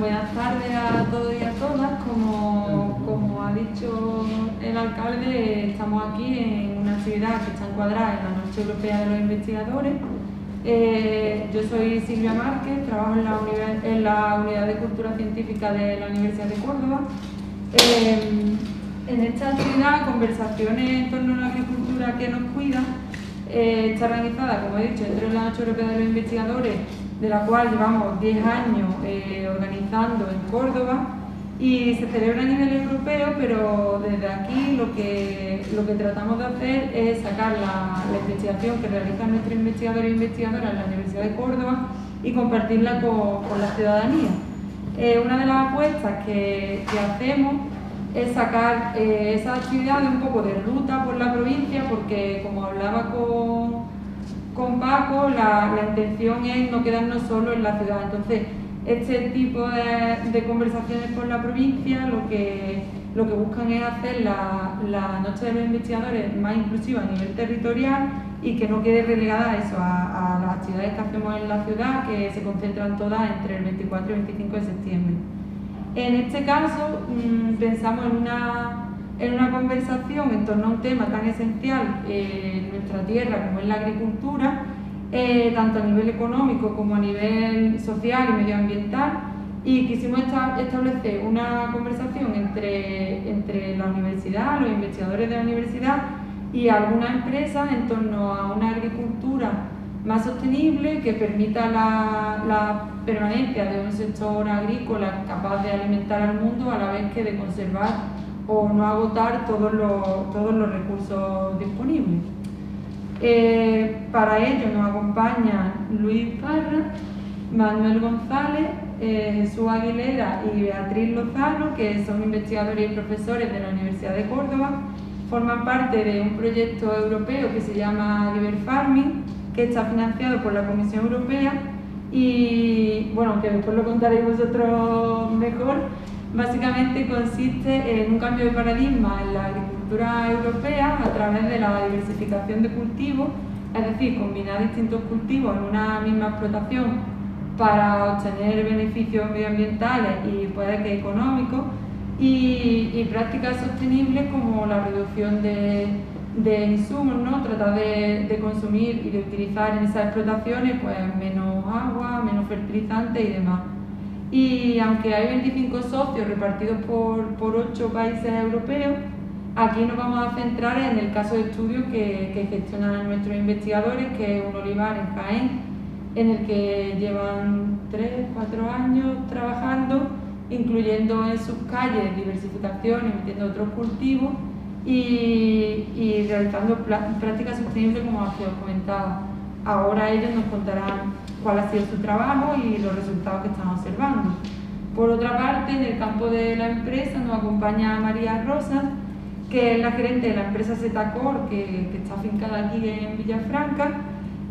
buenas tardes a todos y a todas. Como ha dicho el alcalde, estamos aquí en una actividad que está encuadrada en la Noche Europea de los Investigadores. Yo soy Silvia Márquez, trabajo en la Unidad de Cultura Científica de la Universidad de Córdoba. En esta actividad, conversaciones en torno a la agricultura que nos cuida, está organizada, como he dicho, dentro de la Noche Europea de los Investigadores, de la cual llevamos 10 años organizando en Córdoba, y se celebra a nivel europeo, pero desde aquí lo que tratamos de hacer es sacar la investigación que realizan nuestros investigadores e investigadoras en la Universidad de Córdoba y compartirla con la ciudadanía. Una de las apuestas que hacemos es sacar esa actividad de un poco de ruta por la provincia, porque como hablaba con Paco, la intención es no quedarnos solo en la ciudad. Entonces, este tipo de conversaciones por la provincia lo que buscan es hacer la Noche de los Investigadores más inclusiva a nivel territorial y que no quede relegada a eso, a las actividades que hacemos en la ciudad, que se concentran todas entre el 24 y el 25 de septiembre. En este caso, pensamos en una conversación en torno a un tema tan esencial en nuestra tierra como es la agricultura, tanto a nivel económico como a nivel social y medioambiental, y quisimos establecer una conversación entre la universidad, los investigadores de la universidad y algunas empresas en torno a una agricultura más sostenible que permita la permanencia de un sector agrícola capaz de alimentar al mundo a la vez que de conservar o no agotar todos los recursos disponibles. Para ello nos acompañan Luis Parra, Manuel González, Jesús Aguilera y Beatriz Lozano, que son investigadores y profesores de la Universidad de Córdoba. Forman parte de un proyecto europeo que se llama River Farming, que está financiado por la Comisión Europea y, bueno, que después lo contaréis vosotros mejor. Básicamente consiste en un cambio de paradigma en la agricultura europea a través de la diversificación de cultivos, es decir, combinar distintos cultivos en una misma explotación para obtener beneficios medioambientales y puede que económicos, y prácticas sostenibles como la reducción de insumos, ¿no? Tratar de consumir y de utilizar en esas explotaciones pues menos agua, menos fertilizantes y demás. Y aunque hay 25 socios repartidos por 8 países europeos, aquí nos vamos a centrar en el caso de estudio que gestionan nuestros investigadores, que es un olivar en Jaén, en el que llevan 3-4 años trabajando, incluyendo en sus calles diversificación y metiendo otros cultivos y realizando prácticas sostenibles, como os comentaba. Ahora ellos nos contarán cuál ha sido su trabajo y los resultados que están observando. Por otra parte, en el campo de la empresa nos acompaña María Rosas, que es la gerente de la empresa Zetacor, que está afincada aquí en Villafranca.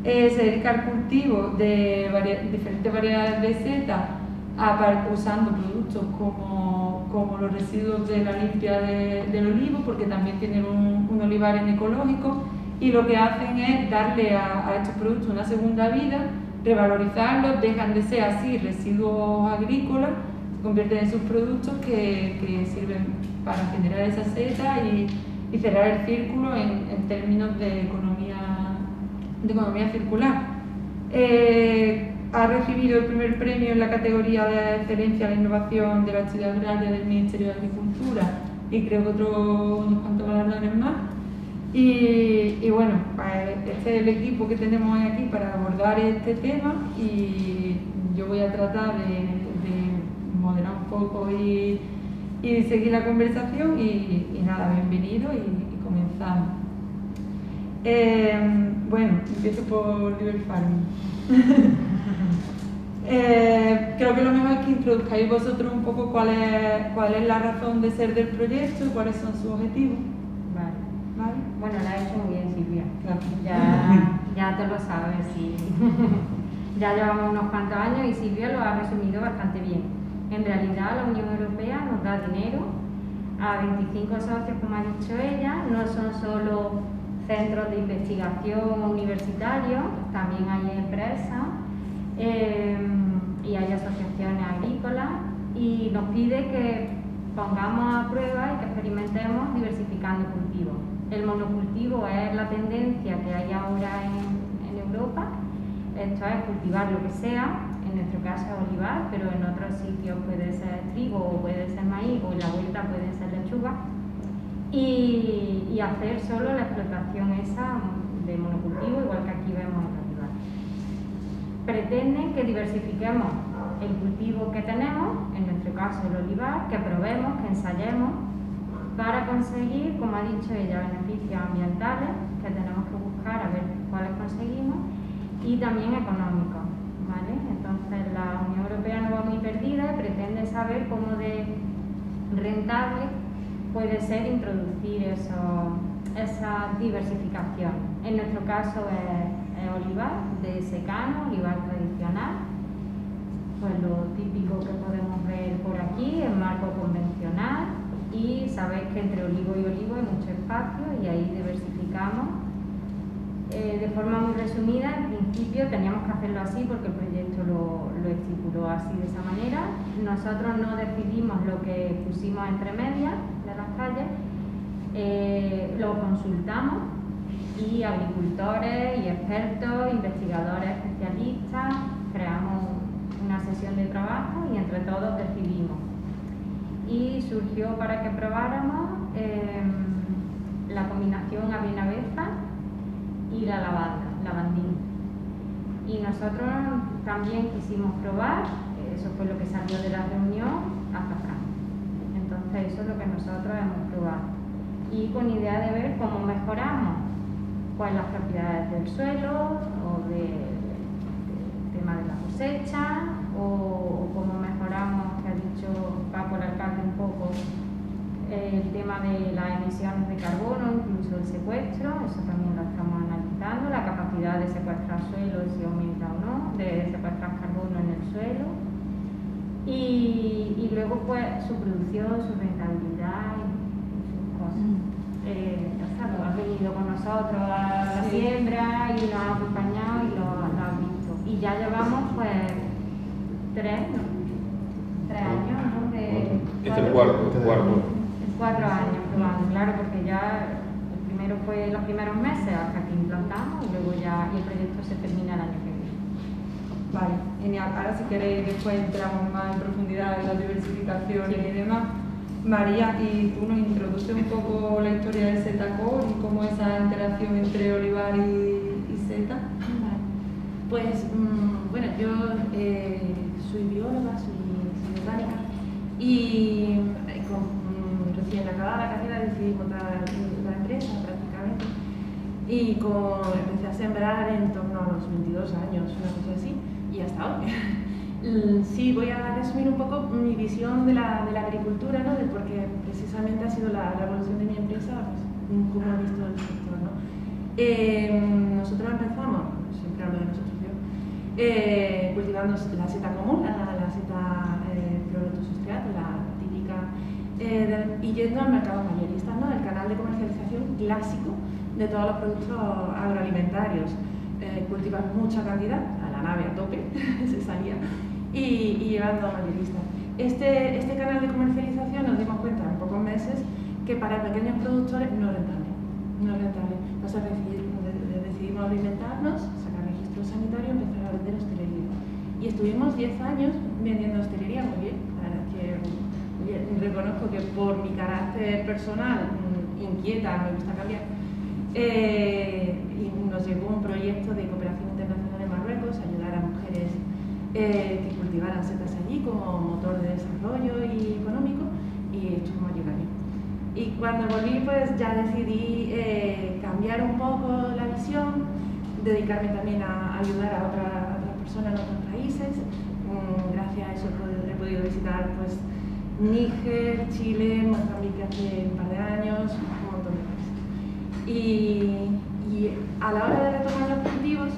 Se dedica al cultivo de diferentes variedades de seta, usando productos como los residuos de la limpia del olivo, porque también tienen un olivar ecológico, y lo que hacen es darle a estos productos una segunda vida, revalorizarlos, dejan de ser así residuos agrícolas, se convierten en sus productos que sirven para generar esa seta y cerrar el círculo en términos de economía circular. Ha recibido el primer premio en la categoría de excelencia a la innovación de la actividad agraria del Ministerio de Agricultura y creo que unos cuantos galardones más. Y bueno, este es el equipo que tenemos aquí para abordar este tema, y yo voy a tratar de moderar un poco y seguir la conversación y nada, bienvenido y comenzamos. Bueno, empiezo por River Farming. Creo que lo mejor es que introduzcáis vosotros un poco cuál es la razón de ser del proyecto y cuáles son sus objetivos. Vale. Bueno, la he hecho muy bien, Silvia. Claro. Ya te lo sabes, sí. Ya llevamos unos cuantos años y Silvia lo ha resumido bastante bien. En realidad, la Unión Europea nos da dinero a 25 socios, como ha dicho ella. No son solo centros de investigación universitarios, también hay empresas y hay asociaciones agrícolas y nos pide que pongamos a prueba y que experimentemos diversificando cultivos. El monocultivo es la tendencia que hay ahora en Europa. Esto es cultivar lo que sea, en nuestro caso es olivar, pero en otros sitios puede ser trigo o puede ser maíz, o en la huerta puede ser lechuga, y hacer solo la explotación esa de monocultivo, igual que aquí vemos en el olivar. Pretenden que diversifiquemos el cultivo que tenemos, en nuestro caso el olivar, que probemos, que ensayemos, para conseguir, como ha dicho ella, beneficios ambientales, que tenemos que buscar a ver cuáles conseguimos, y también económicos, ¿vale? Entonces la Unión Europea no va muy perdida y pretende saber cómo de rentable puede ser introducir esa diversificación. En nuestro caso es olivar de secano, olivar tradicional, pues lo típico que podemos ver por aquí, el marco convencional, y sabéis que entre olivo y olivo hay mucho espacio y ahí diversificamos. De forma muy resumida, en principio teníamos que hacerlo así porque el proyecto lo estipuló así, de esa manera. Nosotros no decidimos lo que pusimos entre medias de las calles, lo consultamos, y agricultores y expertos, investigadores especialistas, creamos una sesión de trabajo y entre todos decidimos. Y surgió para que probáramos la combinación avena-beza y la lavandina. Y nosotros también quisimos probar, eso fue lo que salió de la reunión, azafrán. Entonces eso es lo que nosotros hemos probado. Y con idea de ver cómo mejoramos pues las propiedades del suelo, o del tema de la cosecha, o cómo mejoramos, que ha dicho Paco el alcalde un poco, el tema de las emisiones de carbono, incluso el secuestro, eso también lo estamos analizando, la capacidad de secuestrar suelo, si aumenta o no, de secuestrar carbono en el suelo, y luego pues su producción, su rentabilidad y sus cosas. Ya sabes, has venido con nosotros a la siembra y lo has acompañado y lo has visto. Y ya llevamos pues 3 años, ¿no? Este es el cuarto. 4 años probando, claro, porque ya el primero fue los primeros meses hasta que implantamos, y luego ya el proyecto se termina el año que viene. Vale, genial. Ahora si queréis después entramos más en profundidad en la diversificación y demás. María, y tú nos introduces un poco la historia del Zetacor y cómo esa interacción entre olivar y seta. Vale. Pues bueno, yo soy bióloga, soy botánica, y recién acabada la carrera decidí montar la empresa prácticamente, y empecé a sembrar en torno a los 22 años, una cosa así, y hasta hoy. Sí, voy a resumir un poco mi visión de la agricultura, ¿no? Porque precisamente ha sido la evolución de mi empresa, pues, como he visto el sector, ¿no? Nosotros empezamos, siempre hablo de nosotros yo, cultivando la seta común, la seta Pleurotus striatum, la típica, y yendo al mercado mayorista, ¿no? El canal de comercialización clásico de todos los productos agroalimentarios. Cultivar mucha cantidad, a la nave a tope, se salía, y llevando a mayoristas. Este canal de comercialización nos dimos cuenta en pocos meses que para pequeños productores no es rentable. Entonces decidimos reinventarnos, sacar registro sanitario y empezar a vender hostelería. Y estuvimos 10 años vendiendo hostelería, muy bien. La verdad es que reconozco que por mi carácter personal, inquieta, me gusta cambiar. Y nos llegó un proyecto de cooperación internacional en Marruecos, ayudar a mujeres que cultivaran setas allí como motor de desarrollo y económico, y estuvimos allí un año. Y cuando volví, pues ya decidí cambiar un poco la visión, dedicarme también a ayudar a otras personas en otros países. Gracias a eso he podido visitar pues Níger, Chile, Mozambique hace un par de años, un montón de países. Y a la hora de retomar los cultivos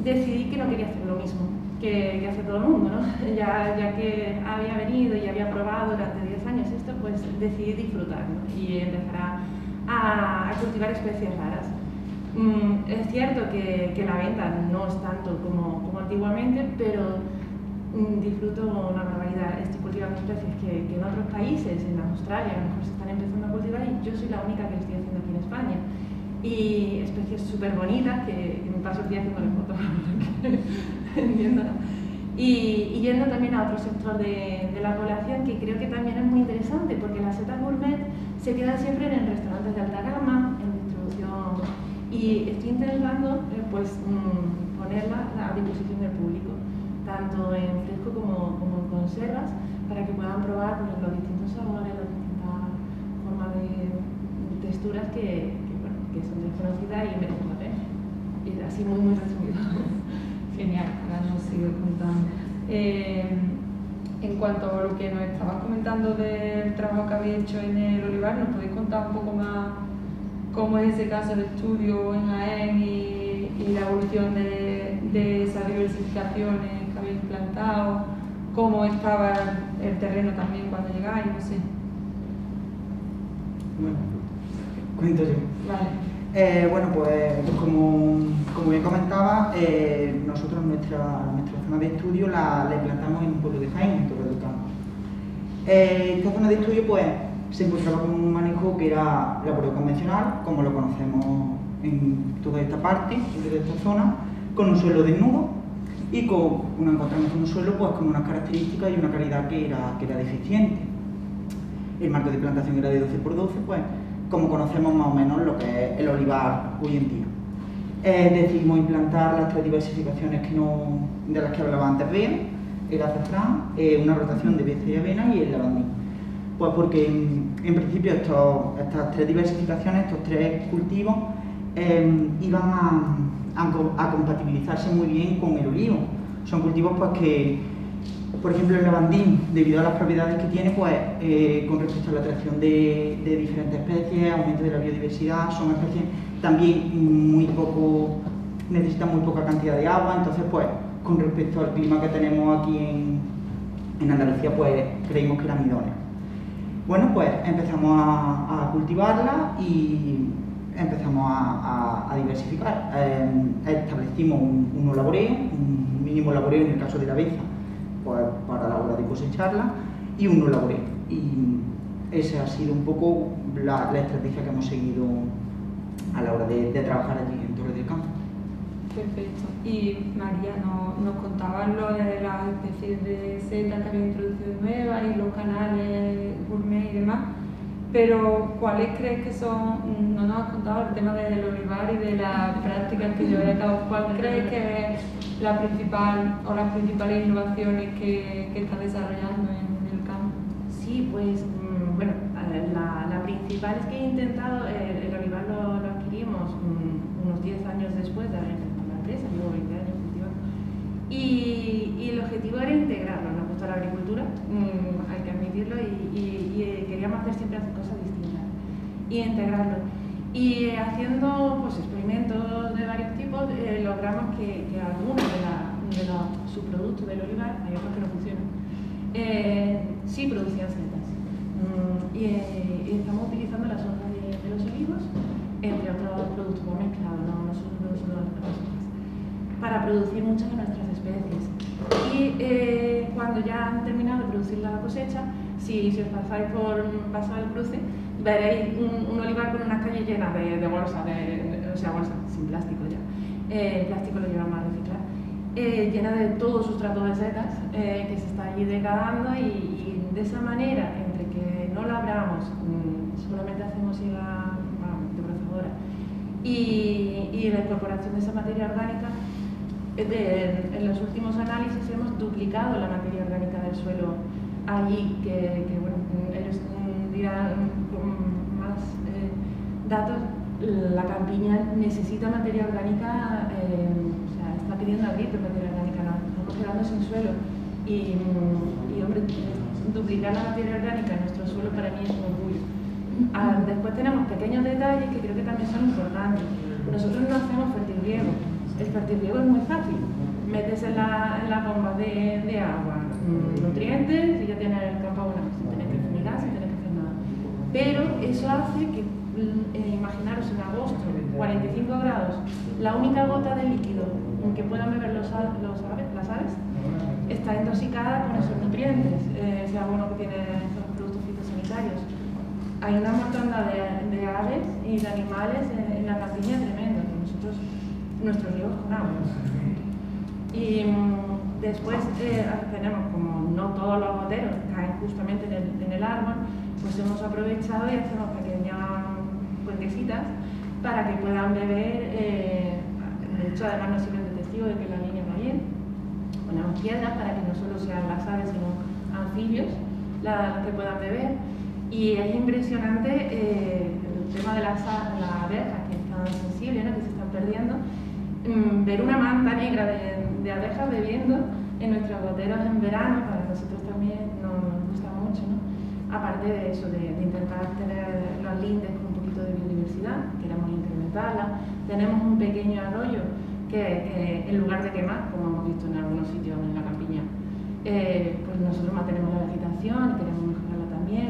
decidí que no quería hacer lo mismo que hace todo el mundo, ¿no? Ya que había venido y había probado durante 10 años esto, pues decidí disfrutar, ¿no? Y empezar a cultivar especies raras. Es cierto que la venta no es tanto como antiguamente, pero disfruto una barbaridad. Estoy cultivando especies que en otros países, en Australia, a lo mejor se están empezando a cultivar y yo soy la única que lo estoy haciendo aquí en España. Y especies súper bonitas que me paso el día haciéndole fotos, entiendo, ¿no? Y yendo también a otro sector de la población que creo que también es muy interesante, porque las setas gourmet se quedan siempre en restaurantes de alta gama, en distribución, y estoy intentando ponerlas a disposición del público, tanto en fresco como en conservas, para que puedan probar los distintos sabores, las distintas formas de texturas que son desconocidas y merecen la pena. Y así muy resumido. Genial, ahora nos sigue contando. En cuanto a lo que nos estabas comentando del trabajo que habéis hecho en el olivar, ¿nos podéis contar un poco más cómo es ese caso de estudio en Jaén y la evolución de esas diversificaciones que habéis plantado? ¿Cómo estaba el terreno también cuando llegáis? No sé. Bueno, cuento yo. Vale. Bueno, pues como bien comentaba, nosotros nuestra zona de estudio la implantamos en un pueblo de Jaén, en Torre del Campo. Esta zona de estudio pues se encontraba con un manejo que era laboreo convencional, como lo conocemos en toda esta parte, en toda esta zona, con un suelo desnudo y encontramos un suelo pues con unas características y una calidad que era deficiente. El marco de plantación era de 12 por 12, pues como conocemos más o menos lo que es el olivar hoy en día. Decidimos implantar las 3 diversificaciones de las que hablaba antes bien, el azafrán, una rotación de beza y avena y el lavandín. Pues porque en principio estas 3 diversificaciones, estos 3 cultivos, iban a compatibilizarse muy bien con el olivo. Son cultivos pues que, por ejemplo, el lavandín, debido a las propiedades que tiene, pues con respecto a la atracción de diferentes especies, aumento de la biodiversidad, son especies también necesitan muy poca cantidad de agua, entonces pues con respecto al clima que tenemos aquí en Andalucía, pues creímos que eran idóneas. Bueno, pues empezamos a cultivarla y empezamos a diversificar. Establecimos un laboreo, un mínimo laboreo en el caso de la beza, pues para la hora de cosecharla, y un no laboreo. Y esa ha sido un poco la estrategia que hemos seguido a la hora de trabajar allí en Torre del Campo. Perfecto. Y María, nos contabas lo de las especies de setas que había introducido nuevas y los canales gourmet y demás, pero ¿cuáles crees que son? No nos has contado el tema del olivar y de las prácticas que lleváis a cabo. ¿Cuál crees que es la principal o las principales innovaciones que estás desarrollando en el campo? Sí, pues bueno, la principal es que he intentado, el olivar lo adquirimos unos 10 años después de haber empezado la empresa, llevo 20 años cultivando, y el objetivo era integrarlo. Nos gusta la agricultura, hay que admitirlo, y queríamos hacer siempre cosas distintas y integrarlo. Y haciendo pues, experimentos de varios tipos, logramos que algunos de los subproductos del olivar, hay otros que no funcionan, sí producían setas. Y estamos utilizando las hojas de los olivos, entre otros productos mezclados, no solo las hojas, para producir muchas de nuestras especies. Y cuando ya han terminado de producir la cosecha, si os pasáis por Paso del Cruce, veréis un olivar con unas calles llenas de bolsas, o sea, bolsas sin plástico ya. El plástico lo llevamos a reciclar, llena de todo sustrato de setas que se está allí degradando, y de esa manera, entre que no labramos, solamente hacemos siega de procedora, y la incorporación de esa materia orgánica, en los últimos análisis hemos duplicado la materia orgánica del suelo allí, que bueno, ellos dirán con más datos. La campiña necesita materia orgánica, o sea, está pidiendo a gritos materia orgánica, no, estamos quedando sin suelo, y hombre, duplicar la materia orgánica en nuestro suelo para mí es un orgullo. Después tenemos pequeños detalles que creo que también son importantes. Nosotros no hacemos fertirriego. El fertirriego es muy fácil. Metes en la bomba de agua nutrientes y ya tienes el campo abonado, sin tener que fumigar, sin tener que hacer nada. Pero eso hace que imaginaros en agosto, 45 grados, la única gota de líquido en que puedan beber las aves está intoxicada con esos nutrientes, ese abono que tienen esos productos fitosanitarios. Hay una mortandad de aves y de animales en la campiña tremenda, nosotros, nuestros ríos con agua. Y después tenemos, como no todos los goteros caen justamente en el árbol, pues hemos aprovechado y hacemos pequeñas fuentecitas para que puedan beber. De hecho, además nos sirven de testigo de que la niña va bien. Ponemos piedras para que no solo sean las aves, sino anfibios las que puedan beber. Y es impresionante el tema de las abejas, que están sensibles, ¿no? Que se están perdiendo. Ver una manta negra de abejas bebiendo en nuestros goteros en verano, para nosotros también nos gusta mucho, ¿no? Aparte de eso, de intentar tener los lindes con un poquito de biodiversidad, queremos incrementarla. Tenemos un pequeño arroyo que en lugar de quemar, como hemos visto en algunos sitios en la campiña, pues nosotros mantenemos la vegetación, queremos mejorarla también,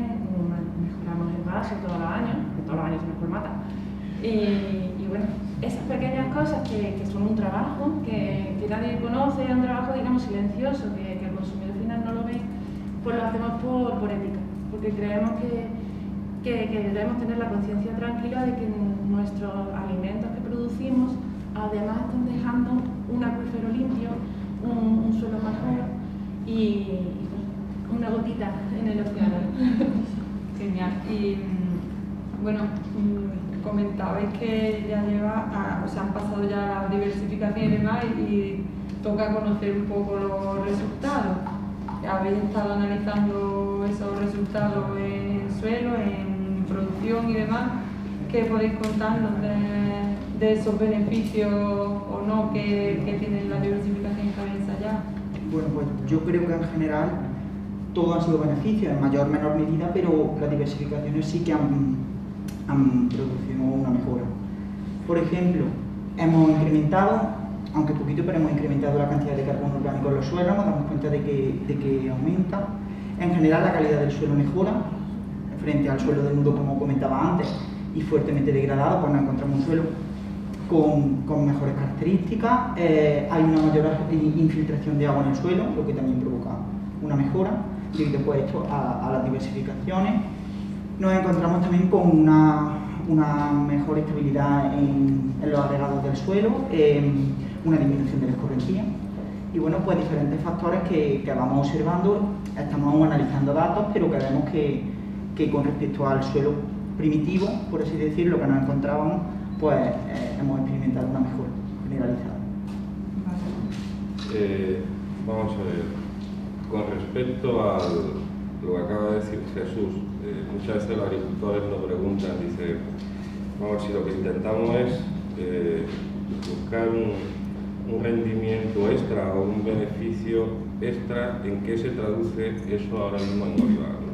mejoramos el vaso todos los años, que todos los años se nos mata. Y bueno, esas pequeñas cosas que son un trabajo, que nadie conoce, es un trabajo, digamos, silencioso, que el consumidor final no lo ve, pues lo hacemos por ética, porque creemos que debemos tener la conciencia tranquila de que nuestros alimentos que producimos además están dejando un acuífero limpio, un suelo mejor y una gotita en el océano. Genial. Y bueno, comentabais que ya han pasado ya la diversificación y demás, y toca conocer un poco los resultados. ¿Habéis estado analizando esos resultados en suelo, en producción y demás? ¿Qué podéis contarnos de esos beneficios o no que tiene la diversificación que habéis ensayado? Bueno, pues yo creo que en general todo han sido beneficios, en mayor o menor medida, pero las diversificaciones sí que han producido una mejora. Por ejemplo, hemos incrementado, aunque poquito, pero hemos incrementado la cantidad de carbono orgánico en los suelos, nos damos cuenta de que aumenta. En general la calidad del suelo mejora, frente al suelo desnudo, como comentaba antes, y fuertemente degradado, pues nos encontramos un suelo con mejores características. Hay una mayor infiltración de agua en el suelo, lo que también provoca una mejora, debido pues esto a las diversificaciones. Nos encontramos también con una mejor estabilidad en los agregados del suelo, una disminución de la escorrentía y bueno, pues diferentes factores que vamos observando. Estamos aún analizando datos, pero que vemos que con respecto al suelo primitivo, por así decirlo, que nos encontrábamos, pues hemos experimentado una mejora generalizada. Vamos a ver, con respecto a lo que acaba de decir Jesús, muchas veces los agricultores nos preguntan, dice, vamos a ver si lo que intentamos es buscar un rendimiento extra o un beneficio extra, ¿en qué se traduce eso ahora mismo en olivar? ¿No?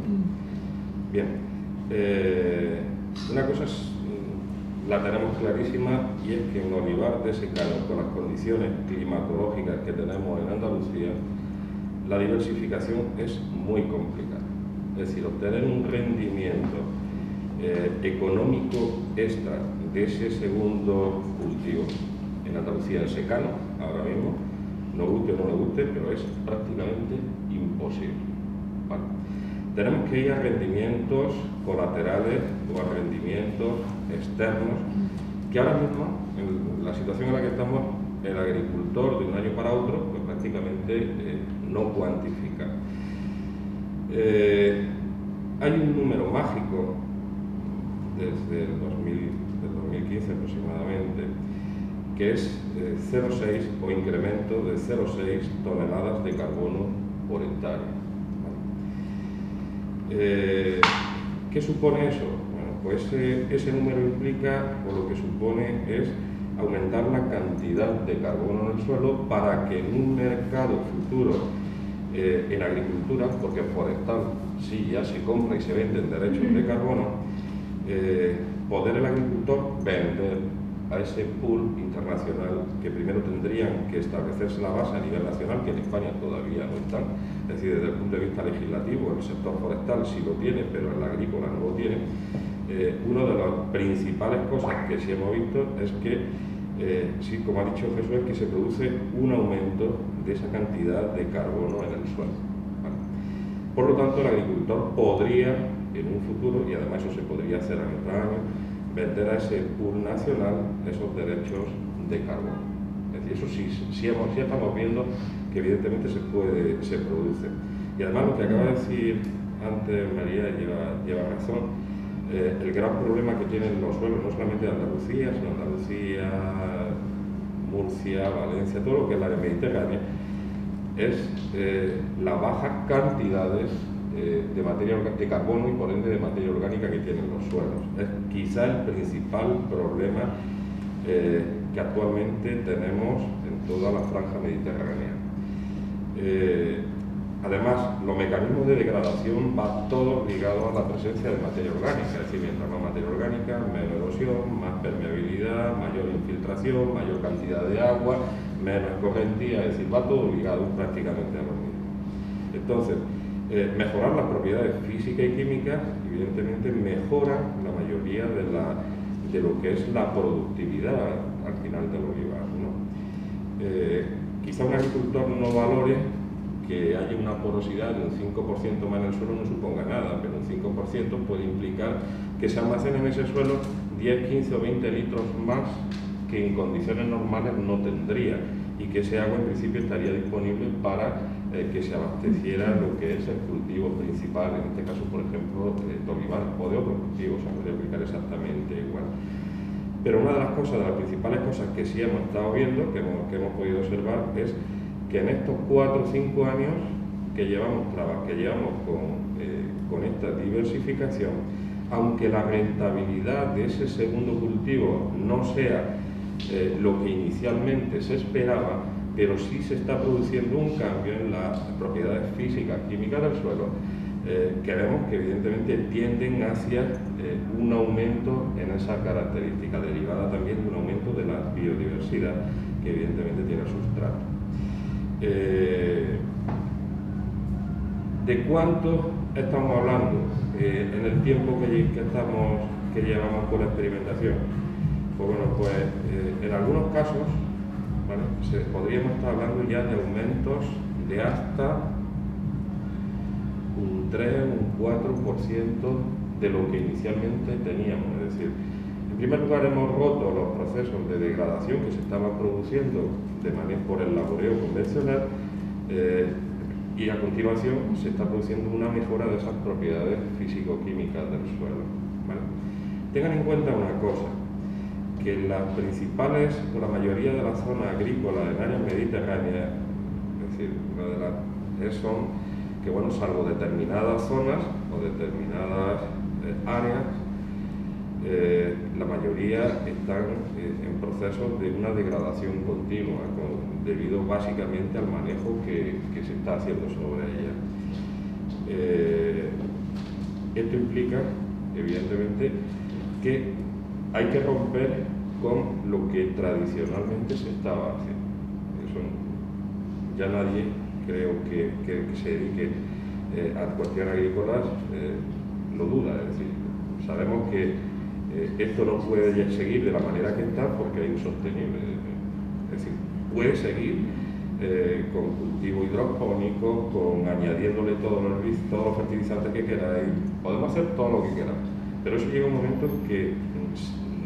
Bien, una cosa la tenemos clarísima, y es que en olivar de secano, con las condiciones climatológicas que tenemos en Andalucía, la diversificación es muy complicada. Es decir, obtener un rendimiento económico extra de ese segundo cultivo en Andalucía, en secano, ahora mismo, nos guste o no nos guste, pero es prácticamente imposible. ¿Vale? Tenemos que ir a rendimientos colaterales o a rendimientos externos, que ahora mismo, en la situación en la que estamos, el agricultor de un año para otro, pues prácticamente no cuantifica. Hay un número mágico desde el 2015 aproximadamente, que es 0,6 o incremento de 0,6 toneladas de carbono por hectárea. ¿Qué supone eso? Bueno, pues ese número implica, o lo que supone es aumentar la cantidad de carbono en el suelo para que en un mercado futuro en agricultura, porque forestal sí ya se compra y se venden derechos de carbono, poder el agricultor vender a ese pool internacional, que primero tendrían que establecerse la base a nivel nacional, que en España todavía no están. Es decir, desde el punto de vista legislativo, el sector forestal sí lo tiene, pero el agrícola no lo tiene. una de las principales cosas que sí hemos visto es que, sí, como ha dicho Jesús, es que se produce un aumento de esa cantidad de carbono en el suelo, ¿vale? Por lo tanto, el agricultor podría, en un futuro, y además eso se podría hacer año tras año, vender a ese pool nacional esos derechos de carbono. Es decir, eso sí estamos viendo que evidentemente se produce. Y además lo que acaba de decir antes María lleva razón. El gran problema que tienen los suelos, no solamente de Andalucía, sino Andalucía, Murcia, Valencia, todo lo que es la área mediterránea, es las bajas cantidades de materia de carbono y por ende de materia orgánica que tienen los suelos. Es quizá el principal problema que actualmente tenemos en toda la franja mediterránea. Además, los mecanismos de degradación van todos ligados a la presencia de materia orgánica, es decir, mientras más materia orgánica, menos erosión, más permeabilidad, mayor infiltración, mayor cantidad de agua, menos escorrentía, es decir, va todo ligado prácticamente a lo mismo. Entonces, mejorar las propiedades físicas y químicas, evidentemente, mejoran la mayoría de lo que es la productividad al final del olivar, ¿no? Quizá un agricultor no valore que haya una porosidad de un 5% más en el suelo no suponga nada, pero un 5% puede implicar que se almacenen en ese suelo 10, 15 o 20 litros más que en condiciones normales no tendría, y que ese agua en principio estaría disponible para que se abasteciera lo que es el cultivo principal, en este caso, por ejemplo, de olivar o de otros cultivos, se podría aplicar exactamente igual. Pero una de las principales cosas que sí hemos estado viendo, que hemos podido observar, es que en estos 4 o 5 años que llevamos con esta diversificación, aunque la rentabilidad de ese segundo cultivo no sea lo que inicialmente se esperaba, pero sí se está produciendo un cambio en las propiedades físicas, químicas del suelo, que vemos que evidentemente tienden hacia un aumento en esa característica, derivada también de un aumento de la biodiversidad que evidentemente tiene el sustrato. ¿De cuánto estamos hablando en el tiempo que llevamos con la experimentación? Pues bueno, en algunos casos, ¿vale?, podríamos estar hablando ya de aumentos de hasta un 3, un 4% de lo que inicialmente teníamos. Es decir, en primer lugar hemos roto los procesos de degradación que se estaban produciendo por el laboreo convencional, y a continuación se está produciendo una mejora de esas propiedades físico-químicas del suelo, ¿vale? Tengan en cuenta una cosa, que las principales, o la mayoría de las zonas agrícolas en áreas mediterráneas, es decir, una de las son que, bueno, salvo determinadas zonas o determinadas áreas, la mayoría están en procesos de una degradación continua, debido básicamente al manejo que se está haciendo sobre ellas. Esto implica, evidentemente, que hay que romper con lo que tradicionalmente se estaba haciendo. Eso, ya nadie, creo que se dedique a cuestiones agrícolas lo duda, es decir, sabemos que esto no puede seguir de la manera que está porque es insostenible. Es decir, puede seguir con cultivo hidropónico, con añadiéndole todos los fertilizantes que queráis, podemos hacer todo lo que queramos, pero eso llega un momento en que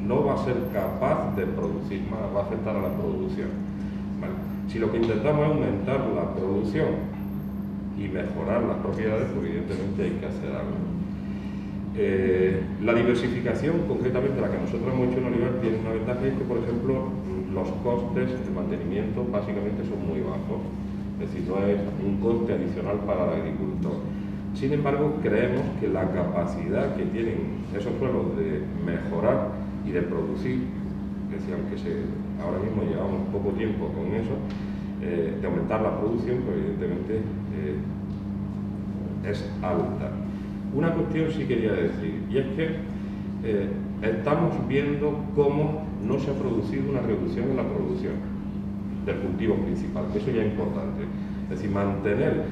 no va a ser capaz de producir más, va a afectar a la producción, ¿vale? Si lo que intentamos es aumentar la producción y mejorar las propiedades, pues evidentemente hay que hacer algo. La diversificación, concretamente la que nosotros hemos hecho en olivar, tiene una ventaja, y es que, por ejemplo, los costes de mantenimiento básicamente son muy bajos, es decir, no es un coste adicional para el agricultor. Sin embargo, creemos que la capacidad que tienen esos suelos de mejorar y de producir, es decir, aunque ahora mismo llevamos poco tiempo con eso, de aumentar la producción, pues evidentemente es alta. Una cuestión sí quería decir, y es que estamos viendo cómo no se ha producido una reducción en la producción del cultivo principal, que eso ya es importante. Es decir, mantener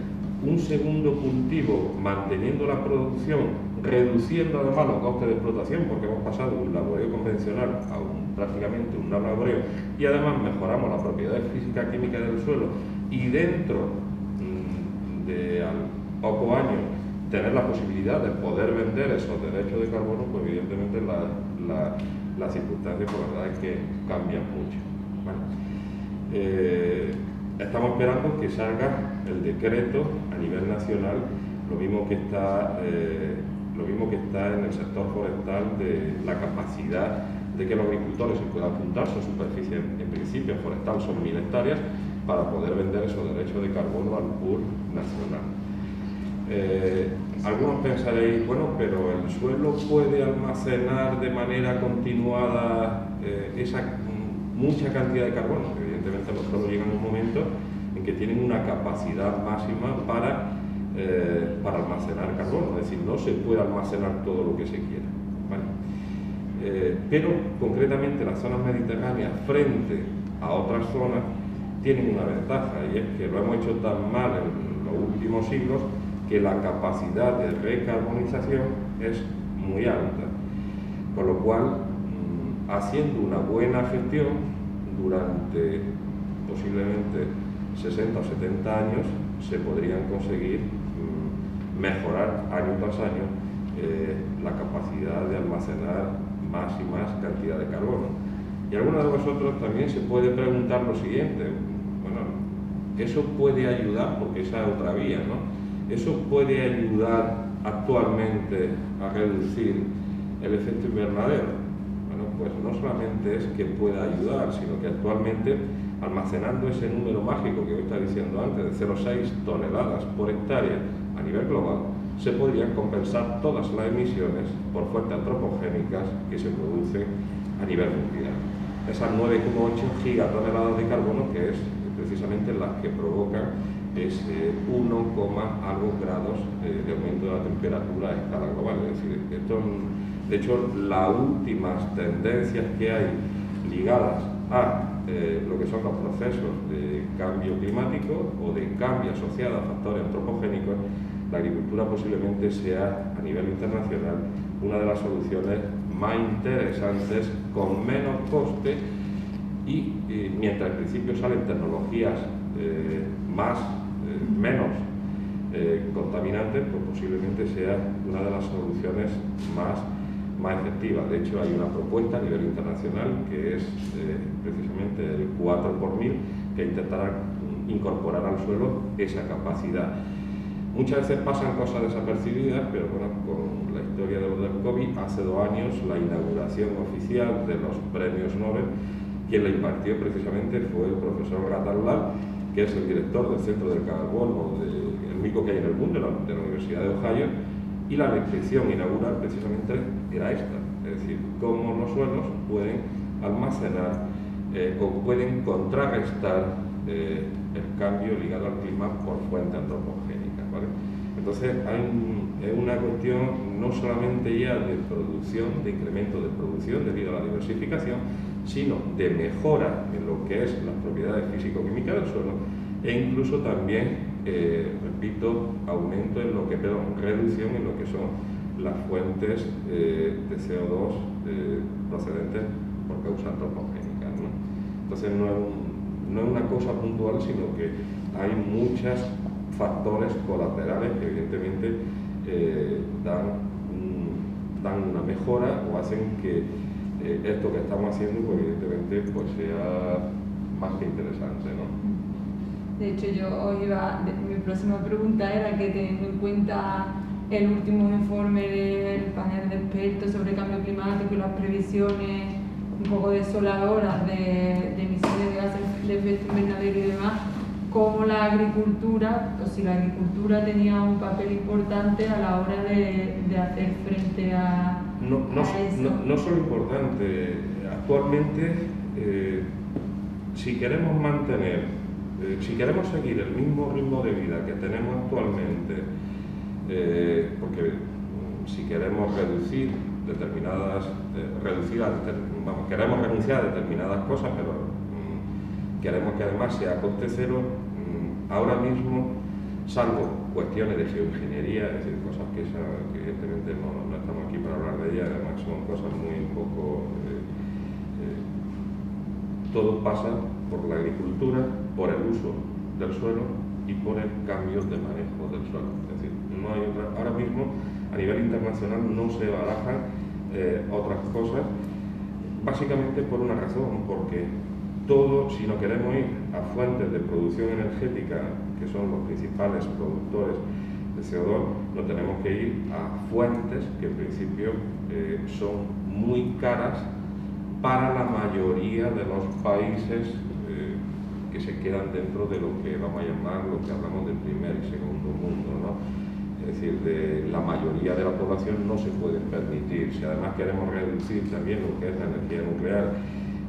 un segundo cultivo manteniendo la producción reduciendo además los costes de explotación, porque hemos pasado de un laboreo convencional a prácticamente un no laboreo, y además mejoramos las propiedades físicas y químicas del suelo, y dentro de pocos años tener la posibilidad de poder vender esos derechos de carbono, pues evidentemente las circunstancias, por la verdad, es que cambian mucho. ¿Vale? Estamos esperando que salga el decreto a nivel nacional, lo mismo que está en el sector forestal, de la capacidad de que los agricultores se puedan apuntar. Su superficie en principio forestal son 1000 hectáreas para poder vender esos derechos de carbono al pool nacional. Algunos pensaréis, bueno, pero el suelo puede almacenar de manera continuada esa mucha cantidad de carbono. Evidentemente los suelos llegan a un momento en que tienen una capacidad máxima para almacenar carbono, es decir, no se puede almacenar todo lo que se quiera. ¿Vale? Pero concretamente las zonas mediterráneas frente a otras zonas tienen una ventaja, y es que lo hemos hecho tan mal en los últimos siglos que la capacidad de recarbonización es muy alta, con lo cual haciendo una buena gestión durante posiblemente 60 o 70 años se podrían conseguir mejorar año tras año la capacidad de almacenar más y más cantidad de carbono. Y algunos de vosotros también se puede preguntar lo siguiente: bueno, ¿eso puede ayudar? Porque esa es otra vía, ¿no? ¿Eso puede ayudar actualmente a reducir el efecto invernadero? Bueno, pues no solamente es que pueda ayudar, sino que actualmente, almacenando ese número mágico que os estaba diciendo antes, de 0,6 toneladas por hectárea a nivel global, se podrían compensar todas las emisiones por fuentes antropogénicas que se producen a nivel mundial. Esas 9,8 gigatoneladas de carbono, que es precisamente las que provocan ese 1, algo grados de aumento de la temperatura a escala global. Es decir, de hecho, las últimas tendencias que hay ligadas a lo que son los procesos de cambio climático o de cambio asociado a factores antropogénicos, la agricultura posiblemente sea, a nivel internacional, una de las soluciones más interesantes, con menos coste, y mientras al principio salen tecnologías menos contaminantes, pues posiblemente sea una de las soluciones más efectivas. De hecho, hay una propuesta a nivel internacional que es precisamente el 4x1000, que intentará incorporar al suelo esa capacidad. Muchas veces pasan cosas desapercibidas, pero bueno, con la historia de lo del COVID, hace 2 años la inauguración oficial de los premios Nobel, quien la impartió precisamente fue el profesor Rattanlal, que es el director del Centro del Carbono, el único que hay en el mundo, de la Universidad de Ohio, y la lección inaugural precisamente era esta, es decir, cómo los suelos pueden almacenar o pueden contrarrestar el cambio ligado al clima por fuentes antropogénicas, ¿vale? Entonces es una cuestión no solamente ya de producción, de incremento de producción debido a la diversificación, sino de mejora en lo que es las propiedades físico-químicas del suelo, e incluso también, repito, aumento en lo que, reducción en lo que son las fuentes de CO2 procedentes por causas antropogénicas, ¿no? Entonces no es una cosa puntual, sino que hay muchos factores colaterales que evidentemente dan una mejora o hacen que esto que estamos haciendo, pues evidentemente, pues sea más que interesante, ¿no? De hecho, mi próxima pregunta era que, teniendo en cuenta el último informe del panel de expertos sobre cambio climático y las previsiones un poco desoladoras de emisiones de gases de efecto invernadero y demás, cómo la agricultura, o si la agricultura tenía un papel importante a la hora de hacer frente a eso. No solo importante. Actualmente, si queremos si queremos seguir el mismo ritmo de vida que tenemos actualmente, porque si queremos queremos renunciar a determinadas cosas, pero queremos que además sea a coste cero, ahora mismo salvo cuestiones de geoingeniería, es decir, cosas que evidentemente no estamos aquí para hablar de ellas, además son cosas muy poco... todo pasa por la agricultura, por el uso del suelo y por el cambio de manejo del suelo. Es decir, no hay otra, ahora mismo a nivel internacional no se barajan otras cosas, básicamente por una razón, porque todo, si no queremos ir a fuentes de producción energética, que son los principales productores de CO2, no tenemos que ir a fuentes que en principio son muy caras para la mayoría de los países que se quedan dentro de lo que vamos a llamar, lo que hablamos de primer y segundo mundo, ¿no? Es decir, de la mayoría de la población no se puede permitir. Si además queremos reducir también lo que es la energía nuclear,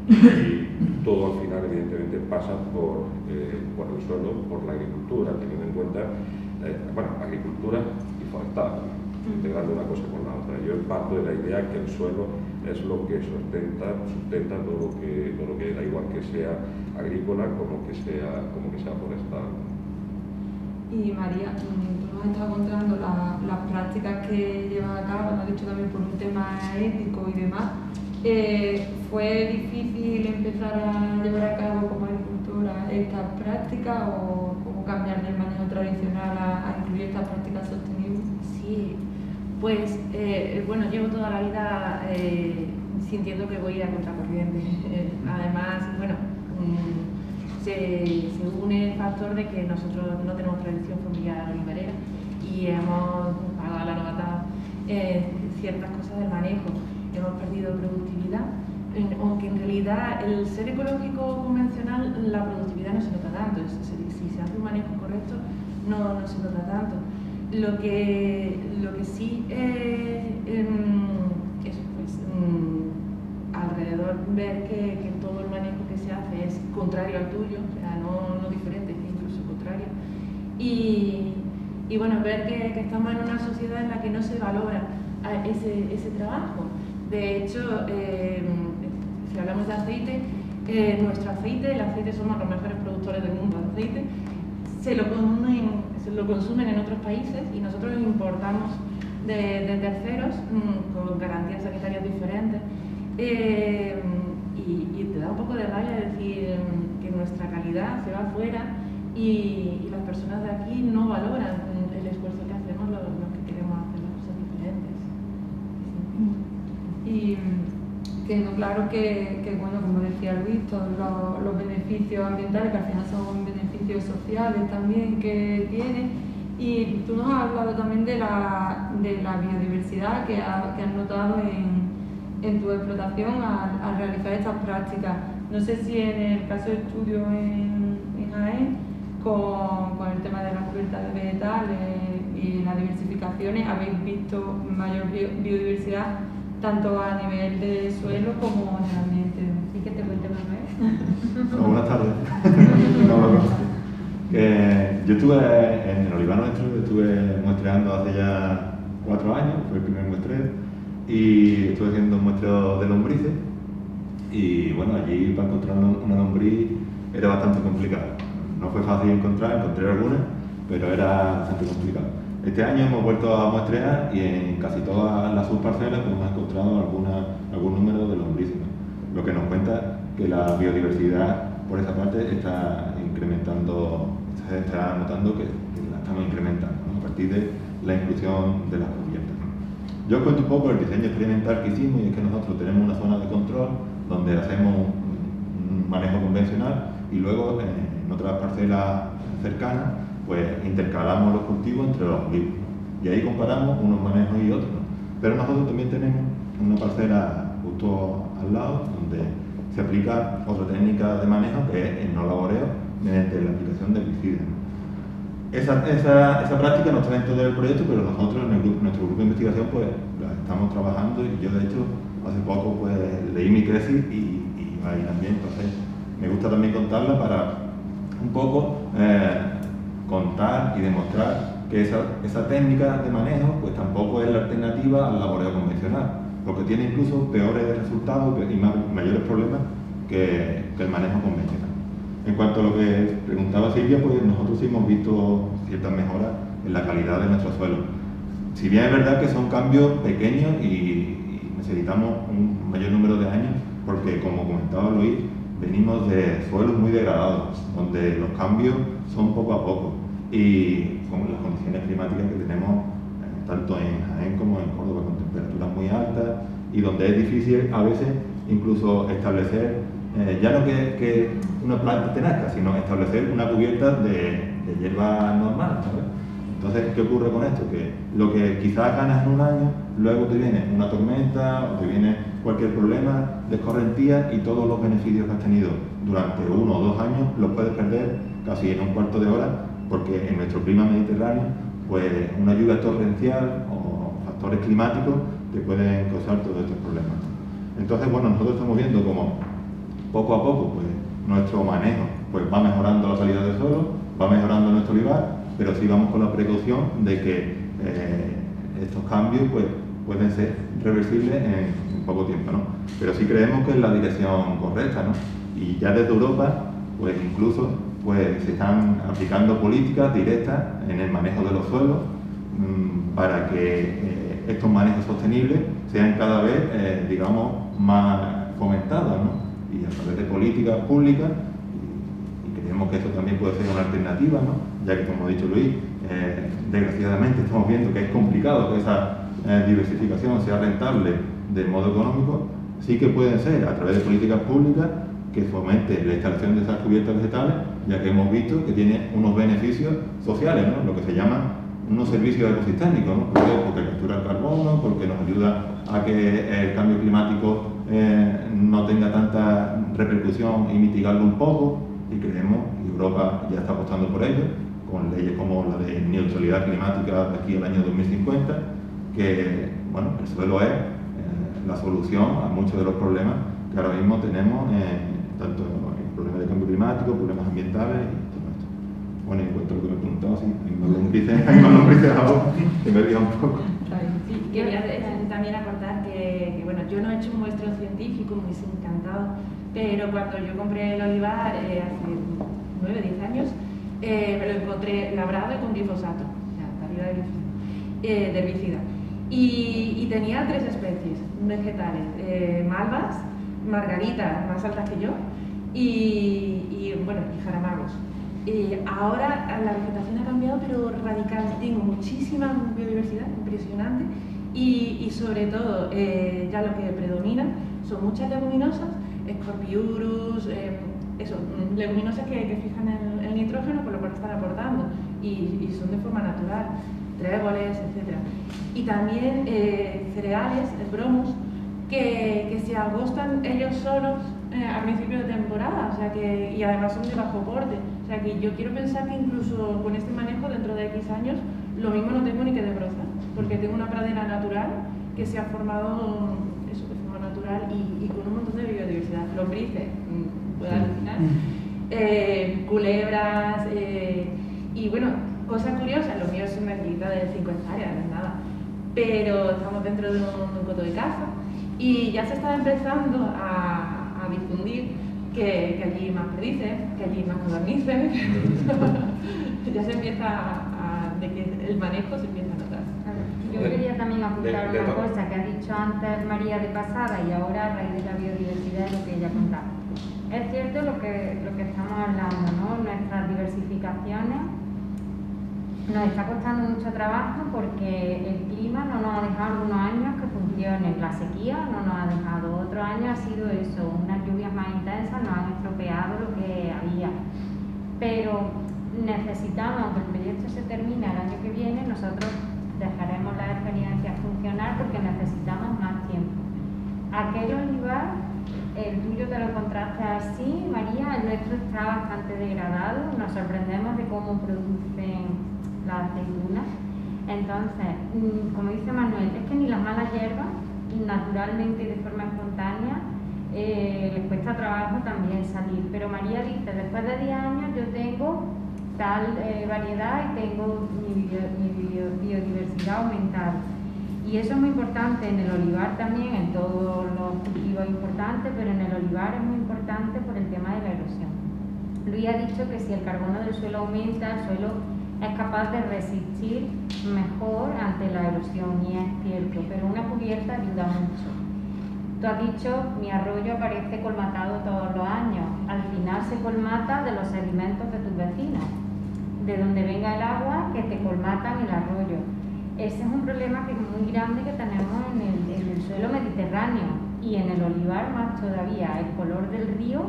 y todo al final evidentemente pasa por el suelo, por la agricultura, teniendo en cuenta, bueno, agricultura y forestal, integrando una cosa con la otra. Yo parto de la idea que el suelo es lo que sustenta todo lo que da igual que sea agrícola como que sea forestal. Y María, tú nos has estado contando las prácticas que llevas a cabo, nos has dicho también por un tema ético y demás. ¿Fue difícil empezar a llevar a cabo como agricultora estas prácticas o cómo cambiar del manejo tradicional a incluir estas prácticas sostenibles? Sí, pues bueno, llevo toda la vida sintiendo que voy a contracorriente. Además, bueno, se une el factor de que nosotros no tenemos tradición familiar olivarera y hemos pagado a la novata ciertas cosas del manejo. Hemos perdido productividad, aunque en realidad el ser ecológico convencional, la productividad no se nota tanto. Si se hace un manejo correcto, no se nota tanto. Lo que sí es pues, alrededor ver que todo el manejo que se hace es contrario al tuyo, o sea, no diferente, es incluso contrario. Y bueno, ver que estamos en una sociedad en la que no se valora ese trabajo. De hecho, si hablamos de aceite, nuestro aceite, el aceite somos los mejores productores del mundo de aceite, se lo consumen en otros países y nosotros lo importamos de terceros con garantías sanitarias diferentes. Y te da un poco de rabia decir que nuestra calidad se va afuera y las personas de aquí no valoran el esfuerzo que hacemos los que queremos hacer las cosas diferentes. Y quedó claro que bueno, como decía Luis, todos los beneficios ambientales, que al final son beneficios sociales también que tiene. Y tú nos has hablado también de la biodiversidad que has notado en tu explotación al realizar estas prácticas. No sé si en el caso de estudio en Jaén, con el tema de la cubierta de vegetales y las diversificaciones, habéis visto mayor biodiversidad tanto a nivel de suelo como en el ambiente. Sí, que te cuente Manuel. Buenas tardes. Yo estuve en el olivar nuestro, estuve muestreando hace ya 4 años, fue el primer muestreo, y estuve haciendo un muestreo de lombrices, y bueno, allí para encontrar una lombriz era bastante complicado. No fue fácil encontré algunas, pero era bastante complicado. Este año hemos vuelto a muestrear y en casi todas las subparcelas pues, hemos encontrado algún número de lombrices, ¿no? Lo que nos cuenta que la biodiversidad por esa parte está incrementando, se está notando que la estamos incrementando, ¿no? A partir de la inclusión de las cubiertas, ¿no? Yo os cuento un poco el diseño experimental que hicimos, y es que nosotros tenemos una zona de control donde hacemos un manejo convencional y luego en otras parcelas cercanas pues intercalamos los cultivos entre los olivos, ¿no? Y ahí comparamos unos manejos y otros, ¿no? Pero nosotros también tenemos una parcela justo al lado donde se aplica otra técnica de manejo que es el no laboreo mediante la aplicación de herbicidas, ¿no? Esa práctica no está dentro del proyecto, pero nosotros en nuestro grupo de investigación pues la estamos trabajando, y yo de hecho hace poco pues leí mi tesis y va ahí también. Entonces me gusta también contarla para un poco contar y demostrar que esa técnica de manejo pues tampoco es la alternativa al laboreo convencional, porque tiene incluso peores resultados y mayores problemas que el manejo convencional. En cuanto a lo que preguntaba Silvia, pues nosotros sí hemos visto ciertas mejoras en la calidad de nuestro suelo. Si bien es verdad que son cambios pequeños y necesitamos un mayor número de años, porque como comentaba Luis, venimos de suelos muy degradados, donde los cambios son poco a poco, y con las condiciones climáticas que tenemos tanto en Jaén como en Córdoba, con temperaturas muy altas, y donde es difícil a veces incluso establecer, ya no que una planta te nazca, sino establecer una cubierta de hierba normal, ¿sabes? Entonces, ¿qué ocurre con esto? Que lo que quizás ganas en un año, luego te viene una tormenta o te viene cualquier problema de escorrentía y todos los beneficios que has tenido durante 1 o 2 años los puedes perder casi en un cuarto de hora, porque en nuestro clima mediterráneo, pues una lluvia torrencial o factores climáticos te pueden causar todos estos problemas. Entonces, bueno, nosotros estamos viendo como poco a poco pues, nuestro manejo pues, va mejorando la calidad del suelo, va mejorando nuestro olivar, pero sí vamos con la precaución de que estos cambios pues, pueden ser reversibles en poco tiempo, ¿no? Pero sí creemos que es la dirección correcta, ¿no? Y ya desde Europa, pues incluso pues, se están aplicando políticas directas en el manejo de los suelos para que estos manejos sostenibles sean cada vez, digamos, más fomentados, ¿no? Y a través de políticas públicas, y creemos que eso también puede ser una alternativa, ¿no? Ya que, como ha dicho Luis, desgraciadamente estamos viendo que es complicado que esa diversificación sea rentable de modo económico. Sí que pueden ser a través de políticas públicas que fomenten la instalación de esas cubiertas vegetales, ya que hemos visto que tiene unos beneficios sociales, ¿no? Lo que se llaman unos servicios ecosistémicos, ¿no? Porque captura el carbono, porque nos ayuda a que el cambio climático no tenga tanta repercusión y mitigarlo un poco, y creemos, y Europa ya está apostando por ello, con leyes como la de neutralidad climática de aquí al año 2050, que bueno, el suelo es la solución a muchos de los problemas que ahora mismo tenemos, tanto en problemas de cambio climático, problemas ambientales y todo esto. Bueno, en cuanto a lo que me preguntaba, sí, hay más lombrices ahora, que me ría un poco. Sí, quería también acortar que, bueno, yo no he hecho un muestreo científico, me hubiese encantado, pero cuando yo compré el olivar hace 9 o 10 años, me lo encontré labrado y con glifosato, o sea, calidad de herbicida. Y tenía 3 especies vegetales, malvas, margaritas más altas que yo y jaramagos. Ahora la vegetación ha cambiado, pero radical. Tengo muchísima biodiversidad, impresionante, y sobre todo ya lo que predomina son muchas leguminosas, Scorpiurus, leguminosas que fijan el nitrógeno, por lo cual están aportando y son de forma natural, tréboles, etc. Y también cereales, bromos, que se agostan ellos solos a principio de temporada, o sea y además son de bajo porte. O sea que yo quiero pensar que incluso con este manejo dentro de X años lo mismo no tengo ni que desbrozar, porque tengo una pradera natural que se ha formado de forma natural y con un montón de biodiversidad. Lombrices, puedo alucinar, culebras y bueno, cosas curiosas. Lo mío es una actividad de 5 hectáreas, no es nada, pero estamos dentro de un coto de caza y ya se está empezando a difundir que allí hay más perdices, que allí hay más codornices. Ya se empieza de que el manejo se empieza a notar. Yo quería también apuntar una cosa que ha dicho antes María de pasada y ahora a raíz de la biodiversidad lo que ella contaba. Es cierto lo que estamos hablando, ¿no? Nuestras diversificaciones nos está costando mucho trabajo porque el clima no nos ha dejado unos años que funcionen, la sequía no nos ha dejado, otros años ha sido eso, unas lluvias más intensas nos han estropeado lo que había, pero necesitamos que el proyecto se termine el año que viene, nosotros dejaremos la experiencia funcionar porque necesitamos más tiempo. Aquel olivar, el tuyo te lo encontraste así, María, el nuestro está bastante degradado, nos sorprendemos de cómo producen las aceitunas. Entonces, como dice Manuel, es que ni las malas hierbas, naturalmente y de forma espontánea, les cuesta trabajo también salir. Pero María dice, después de 10 años yo tengo tal variedad y tengo mi biodiversidad aumentada. Y eso es muy importante en el olivar también, en todos los cultivos es importante, pero en el olivar es muy importante por el tema de la erosión. Luis ha dicho que si el carbono del suelo aumenta, el suelo es capaz de resistir mejor ante la erosión, y es cierto, pero una cubierta ayuda mucho. Tú has dicho, mi arroyo aparece colmatado todos los años. Al final se colmata de los sedimentos de tus vecinos, de donde venga el agua que te colmatan el arroyo. Ese es un problema que es muy grande que tenemos en el suelo mediterráneo, y en el olivar más todavía. El color del río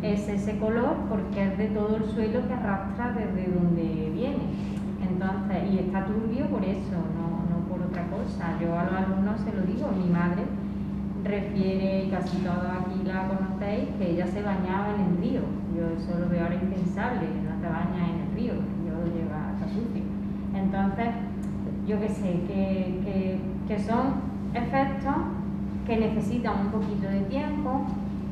es ese color porque es de todo el suelo que arrastra desde donde viene. Entonces, y está turbio por eso, no por otra cosa. Yo a los alumnos se lo digo, mi madre refiere, y casi todos aquí la conocéis, que ella se bañaba en el río. Yo eso lo veo ahora impensable, no te bañas en el río, el río lleva hasta sucio. Entonces, yo que sé, que son efectos que necesitan un poquito de tiempo,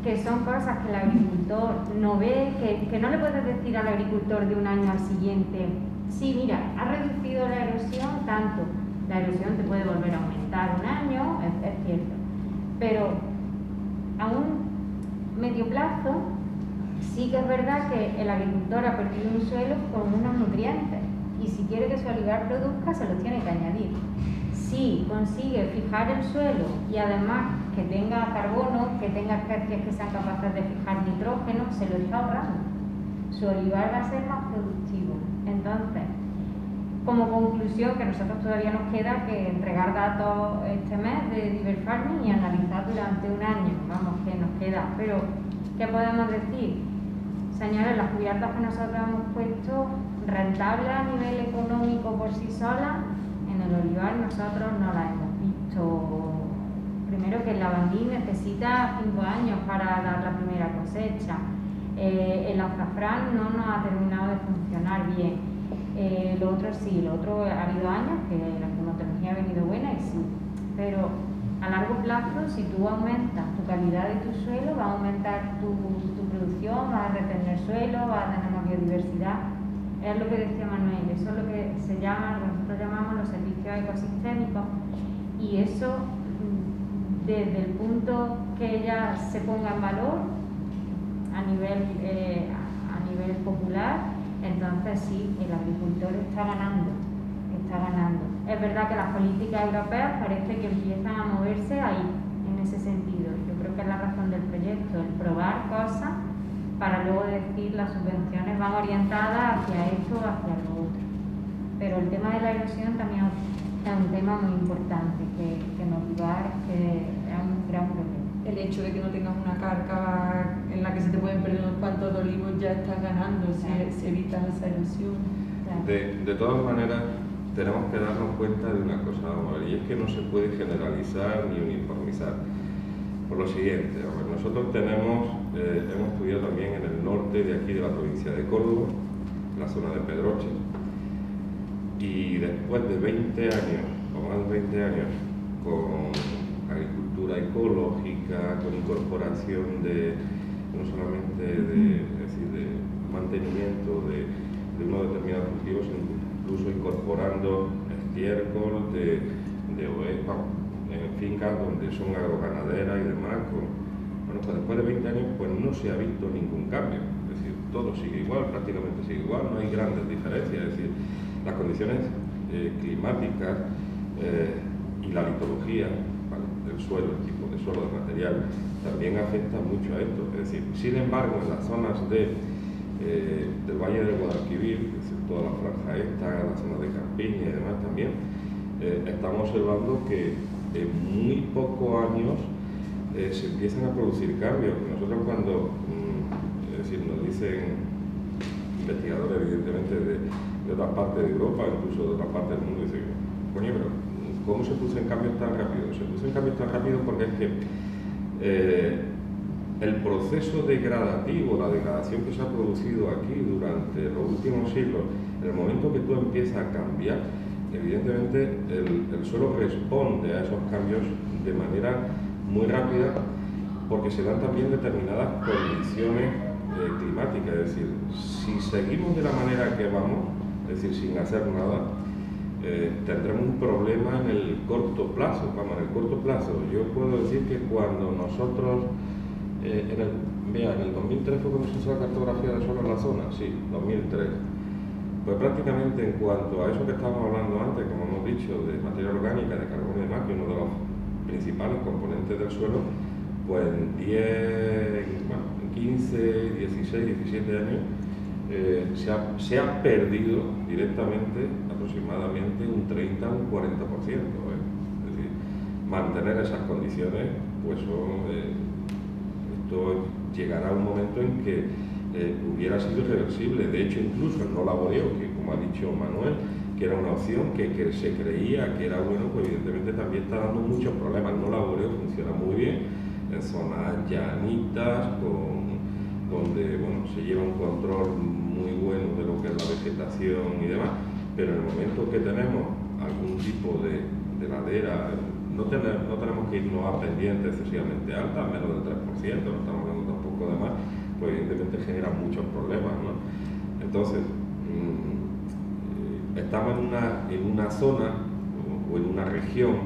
que son cosas que el agricultor no ve, que no le puedes decir al agricultor de un año al siguiente, sí, mira, ha reducido la erosión tanto. La erosión te puede volver a aumentar un año, es cierto, pero a un medio plazo sí que es verdad que el agricultor ha perdido un suelo con unos nutrientes, y si quiere que su olivar produzca, se los tiene que añadir. Si consigue fijar el suelo y además que tenga carbono, que tenga especies que sean capaces de fijar nitrógeno, se lo está ahorrando. Su olivar va a ser más productivo. Entonces, como conclusión, que a nosotros todavía nos queda que entregar datos este mes de Diver Farming y analizar durante un año, vamos, que nos queda. Pero, ¿qué podemos decir? Señores, las cubiertas que nosotros hemos puesto, rentables a nivel económico por sí solas, en el olivar nosotros no las hemos visto. Primero, que el lavandí necesita 5 años para dar la primera cosecha. El azafrán no nos ha terminado de funcionar bien. Lo otro sí, lo otro ha habido años que la climatología ha venido buena, y sí, pero a largo plazo, si tú aumentas tu calidad de tu suelo, va a aumentar tu producción, vas a retener suelo, vas a tener más biodiversidad. Es lo que decía Manuel, eso es lo que se llama, lo que nosotros llamamos los servicios ecosistémicos, y eso, desde el punto que ella se ponga en valor a nivel popular, entonces sí, el agricultor está ganando, está ganando. Es verdad que las políticas europeas parece que empiezan a moverse ahí, en ese sentido. Yo creo que es la razón del proyecto, el probar cosas para luego decir las subvenciones van orientadas hacia esto o hacia lo otro. Pero el tema de la erosión también es un tema muy importante, que nos va, que es un gran problema. El hecho de que no tengas una carga en la que se te pueden perder unos cuantos de olivos, ya estás ganando, si evitas esa erosión. De todas maneras, tenemos que darnos cuenta de una cosa, y es que no se puede generalizar ni uniformizar. Por lo siguiente, nosotros hemos estudiado también en el norte de aquí de la provincia de Córdoba, en la zona de Pedroche, y después de 20 años, o más de 20 años, con agricultura ecológica, con incorporación no solamente de mantenimiento de unos determinados cultivos, incluso incorporando estiércol de ovejas en fincas donde son agroganaderas y demás. Pues después de 20 años pues no se ha visto ningún cambio, es decir, todo sigue igual, prácticamente sigue igual, no hay grandes diferencias, es decir, las condiciones climáticas y la litología del suelo, el tipo de suelo, del material, también afecta mucho a esto. Es decir, sin embargo, en las zonas del Valle del Guadalquivir, es decir, toda la franja esta, la zona de Campiña y demás también, estamos observando que en muy pocos años se empiezan a producir cambios. Nosotros cuando, es decir, nos dicen investigadores evidentemente de otras partes de Europa, incluso de otras partes del mundo, dicen, coño, pero ¿cómo se producen cambios tan rápido? Se producen cambios tan rápido porque es que el proceso degradativo, la degradación que se ha producido aquí durante los últimos siglos, en el momento que tú empiezas a cambiar, evidentemente el suelo responde a esos cambios de manera muy rápida, porque se dan también determinadas condiciones climáticas. Es decir, si seguimos de la manera que vamos, es decir, sin hacer nada, tendremos un problema en el corto plazo. Vamos, en el corto plazo, yo puedo decir que cuando nosotros, en el Vea, en el 2003 fue cuando se hizo la cartografía de suelo en la zona, sí, 2003. Pues prácticamente en cuanto a eso que estábamos hablando antes, como hemos dicho, de materia orgánica, de carbono y demás, que es uno de los principales componentes del suelo, pues en 15, 16, 17 años se ha perdido directamente aproximadamente un 30 o un 40%. Es decir, mantener esas condiciones, pues esto llegará a un momento en que hubiera sido irreversible. De hecho, incluso el no laboreo, que como ha dicho Manuel, que era una opción que se creía que era bueno, pues evidentemente también está dando muchos problemas. El no laboreo funciona muy bien en zonas llanitas, donde bueno, se lleva un control muy bueno de lo que es la vegetación y demás, pero en el momento que tenemos algún tipo de ladera, no tenemos que irnos a pendientes excesivamente altas, menos del 3%, no estamos hablando tampoco de más, pues evidentemente genera muchos problemas, ¿no? Entonces, estamos en una zona o en una región,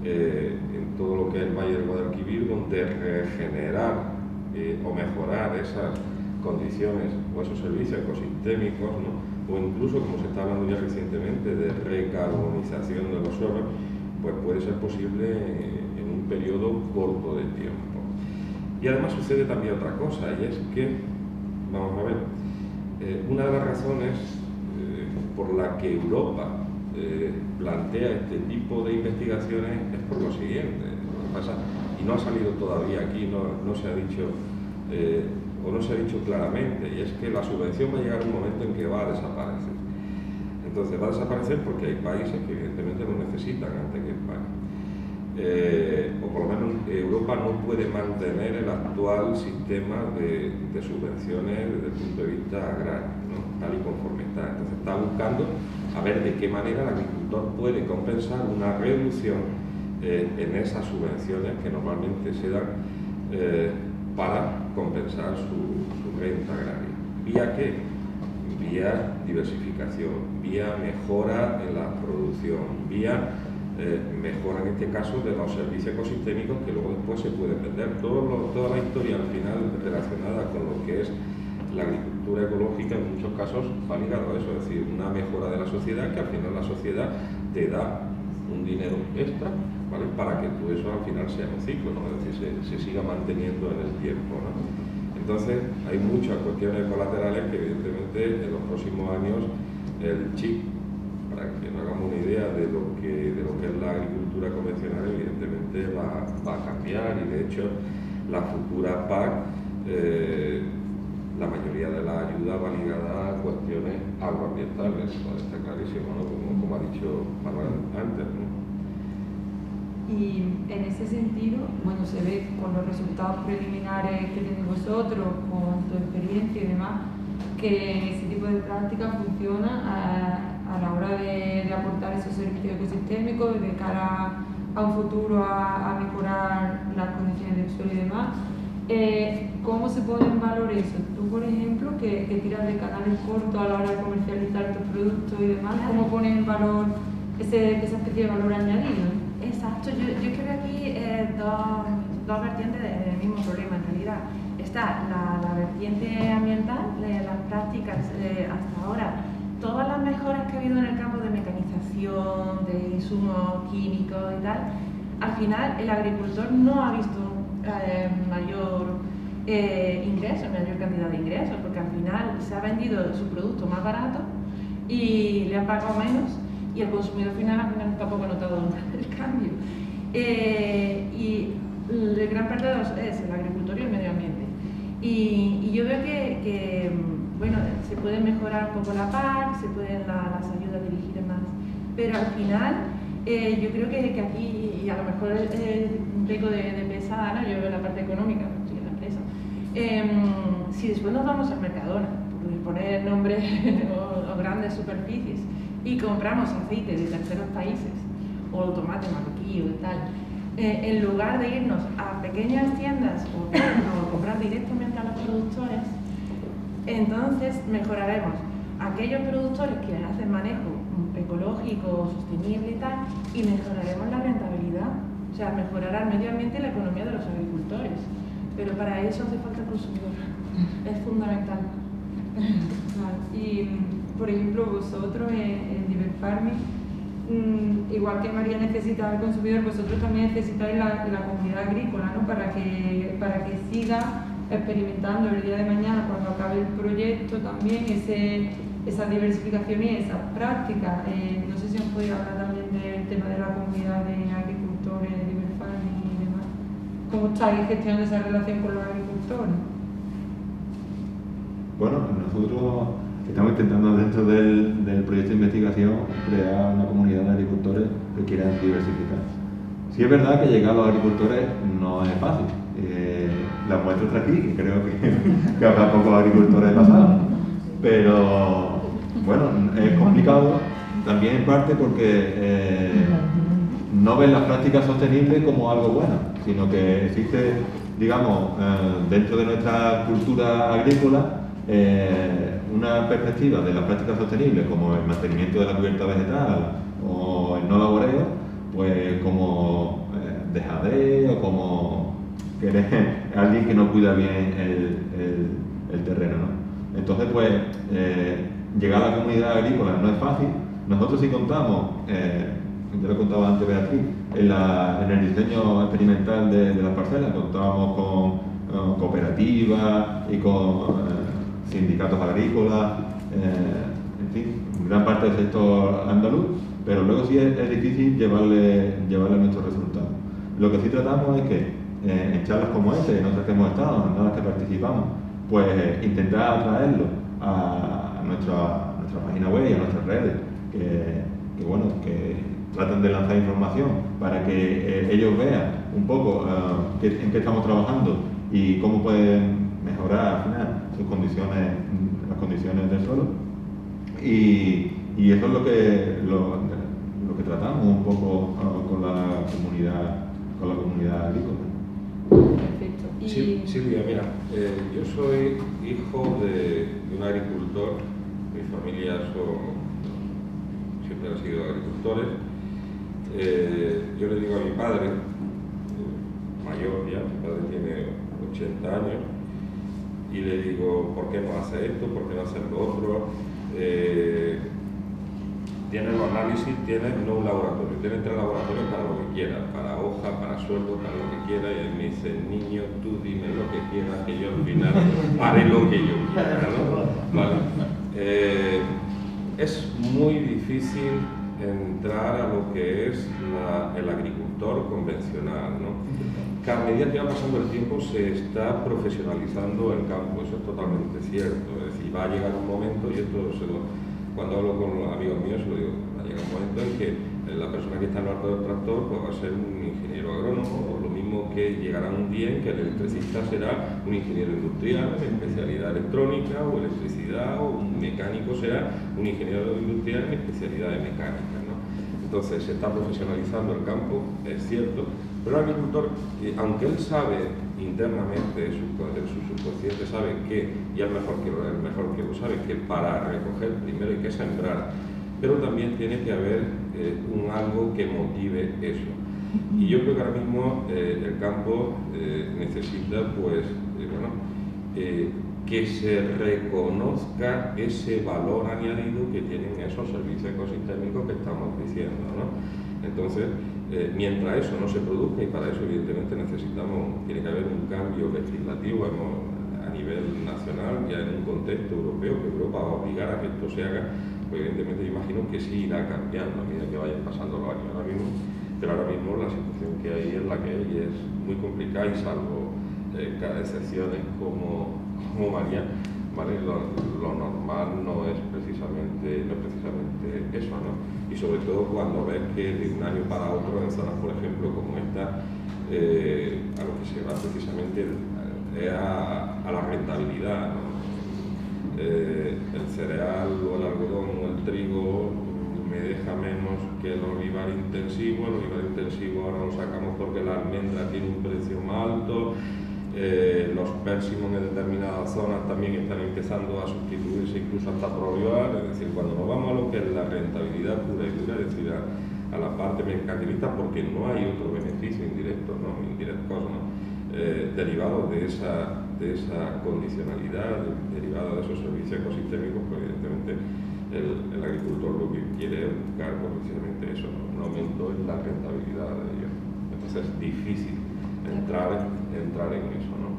en todo lo que es el Valle del Guadalquivir, donde regenerar o mejorar esas condiciones o esos servicios ecosistémicos, ¿no? O incluso, como se está hablando ya recientemente, de recarbonización de los suelos, pues puede ser posible en un periodo corto de tiempo. Y además sucede también otra cosa, y es que, vamos a ver, una de las razones por la que Europa plantea este tipo de investigaciones es por lo siguiente. Lo que pasa, y no ha salido todavía aquí, no se ha dicho o no se ha dicho claramente, y es que la subvención va a llegar un momento en que va a desaparecer. Entonces va a desaparecer porque hay países que evidentemente lo necesitan antes que España. O por lo menos Europa no puede mantener el actual sistema de subvenciones desde el punto de vista agrario, ¿no? Tal y conforme está. Entonces está buscando a ver de qué manera el agricultor puede compensar una reducción en esas subvenciones que normalmente se dan para compensar su renta agraria. ¿Vía qué? Vía diversificación, vía mejora en la producción, vía mejora en este caso de los servicios ecosistémicos que luego después se pueden vender. Toda la historia al final relacionada con lo que es la agricultura ecológica en muchos casos va ligado a eso, es decir, una mejora de la sociedad, que al final la sociedad te da un dinero extra, ¿vale? Para que tú eso al final sea un ciclo, ¿no? Es decir, se siga manteniendo en el tiempo, ¿no? Entonces hay muchas cuestiones colaterales que evidentemente en los próximos años el chip, para que nos hagamos una idea de lo que es la agricultura convencional, evidentemente va a cambiar, y de hecho la futura PAC, la mayoría de la ayuda va ligada a cuestiones agroambientales, ¿no? Está clarísimo, ¿no? Como ha dicho Manuel antes, ¿no? Y en ese sentido, bueno, se ve con los resultados preliminares que tenéis vosotros, con tu experiencia y demás, que ese tipo de práctica funciona a la hora de aportar esos servicios ecosistémicos de cara a un futuro, a mejorar las condiciones del suelo y demás. ¿Cómo se pone en valor eso? Tú, por ejemplo, que tiras de canales cortos a la hora de comercializar tus productos y demás, ¿cómo pones en valor esa especie de valor añadido? Exacto, yo creo que aquí dos vertientes del mismo problema en realidad. Está la vertiente ambiental, las prácticas hasta ahora, todas las mejoras que ha habido en el campo de mecanización, de insumos químicos y tal, al final el agricultor no ha visto mayor ingreso, mayor cantidad de ingresos, porque al final se ha vendido su producto más barato y le han pagado menos, y el consumidor final al final tampoco ha notado el cambio. Y el gran perdedor es el agricultor y el medio ambiente. Y yo veo que bueno, se puede mejorar un poco la PAC, se pueden las ayudas dirigir más, pero al final yo creo que aquí, y a lo mejor un poco de pesada, ¿no? Yo veo la parte económica, estoy en la empresa. Si después nos vamos al Mercadona, por poner nombres o grandes superficies, y compramos aceite de terceros países, o tomate marroquí o tal, en lugar de irnos a pequeñas tiendas o comprar directamente a los productores, entonces mejoraremos aquellos productores que hacen manejo ecológico, sostenible y tal, y mejoraremos la rentabilidad, o sea, mejorará el medio ambiente y la economía de los agricultores. pero para eso hace falta el consumidor, es fundamental. Claro. Y, por ejemplo, vosotros en Diver Farming, igual que María necesita el consumidor, vosotros también necesitáis la comunidad agrícola, ¿no? Para que siga experimentando el día de mañana, cuando acabe el proyecto, también esa diversificación y esas prácticas. No sé si os podéis hablar también del tema de la comunidad de agricultores, de Diver Farming y demás. ¿Cómo estáis gestionando esa relación con los agricultores? Bueno, nosotros estamos intentando dentro del proyecto de investigación crear una comunidad de agricultores que quieran diversificar. Sí es verdad que llegar a los agricultores no es fácil. La muestra está aquí, que creo que habrá pocos agricultores pasados. Pero bueno, es complicado también en parte porque no ven las prácticas sostenibles como algo bueno, sino que existe, digamos, dentro de nuestra cultura agrícola, una perspectiva de las prácticas sostenibles como el mantenimiento de la cubierta vegetal o el no laboreo, pues como dejadez o como alguien que no cuida bien el terreno, ¿no? Entonces, pues, llegar a la comunidad agrícola no es fácil. Nosotros sí contamos, yo lo contaba antes Beatriz, en el diseño experimental de las parcelas, contábamos con cooperativas y con sindicatos agrícolas, en fin, gran parte del sector andaluz, pero luego sí es difícil llevarle nuestros resultados. Lo que sí tratamos es que en charlas como esta, en otras que hemos estado, en las que participamos, pues intentar atraerlo a nuestra página web y a nuestras redes, que bueno, que traten de lanzar información para que ellos vean un poco en qué estamos trabajando y cómo pueden mejorar al final las condiciones del suelo. Y eso es lo que tratamos un poco con la comunidad agrícola. Perfecto. Sí, Silvia, mira, yo soy hijo de un agricultor, mi familia siempre han sido agricultores. Yo le digo a mi padre, mayor ya, mi padre tiene 80 años, y le digo, ¿por qué no hace esto? ¿Por qué no hace lo otro? Tiene los análisis, tiene no un laboratorio, tiene 3 laboratorios para lo que quiera, para hoja, para suelo, para lo que quiera, y él me dice, niño, tú dime lo que quieras, que yo al final haré lo que yo quiera, ¿no? Vale. Es muy difícil entrar a lo que es el agricultor convencional, ¿no? Cada medida que va pasando el tiempo se está profesionalizando el campo, eso es totalmente cierto. Es decir, va a llegar un momento, y esto cuando hablo con amigos míos, se lo digo, va a llegar un momento en que la persona que está en el arco del tractor pues, va a ser un ingeniero agrónomo, o lo mismo que llegará un día en que el electricista será un ingeniero industrial en especialidad electrónica o electricidad, o un mecánico será un ingeniero industrial en especialidad de mecánica, ¿no? Entonces se está profesionalizando el campo, es cierto, pero el agricultor, aunque él sabe internamente, su subconsciente sabe que, y el mejor que lo sabe, que para recoger primero hay que sembrar, pero también tiene que haber algo que motive eso. Y yo creo que ahora mismo el campo necesita, pues, que se reconozca ese valor añadido que tienen esos servicios ecosistémicos que estamos diciendo, ¿no? Entonces, mientras eso no se produzca, y para eso evidentemente tiene que haber un cambio legislativo a nivel nacional, ya en un contexto europeo, que Europa va a obligar a que esto se haga, pues evidentemente yo imagino que sí irá cambiando a medida que vayan pasando los años pero ahora mismo la situación que hay es la que hay, y es muy complicada, y salvo cada excepciones como María, ¿vale? Lo normal no es precisamente eso, ¿no? Y sobre todo cuando ves que de un año para otro en zonas, por ejemplo, como esta, a lo que se va precisamente es a la rentabilidad, ¿no? El cereal o el algodón o el trigo me deja menos que el olivar intensivo. El olivar intensivo ahora lo sacamos porque la almendra tiene un precio más alto. Los pérsimos en determinadas zonas también están empezando a sustituirse incluso hasta por olivar. Es decir, cuando nos vamos a lo que es la rentabilidad pura y dura, es decir, a la parte mercantilista, porque no hay otro beneficio indirecto, ¿no? Indirectos, ¿no? derivado de esa condicionalidad, derivado de esos servicios ecosistémicos, pues evidentemente el agricultor lo que quiere es buscar precisamente eso, ¿no? Un aumento en la rentabilidad de ellos. Entonces es difícil entrar en eso, ¿no?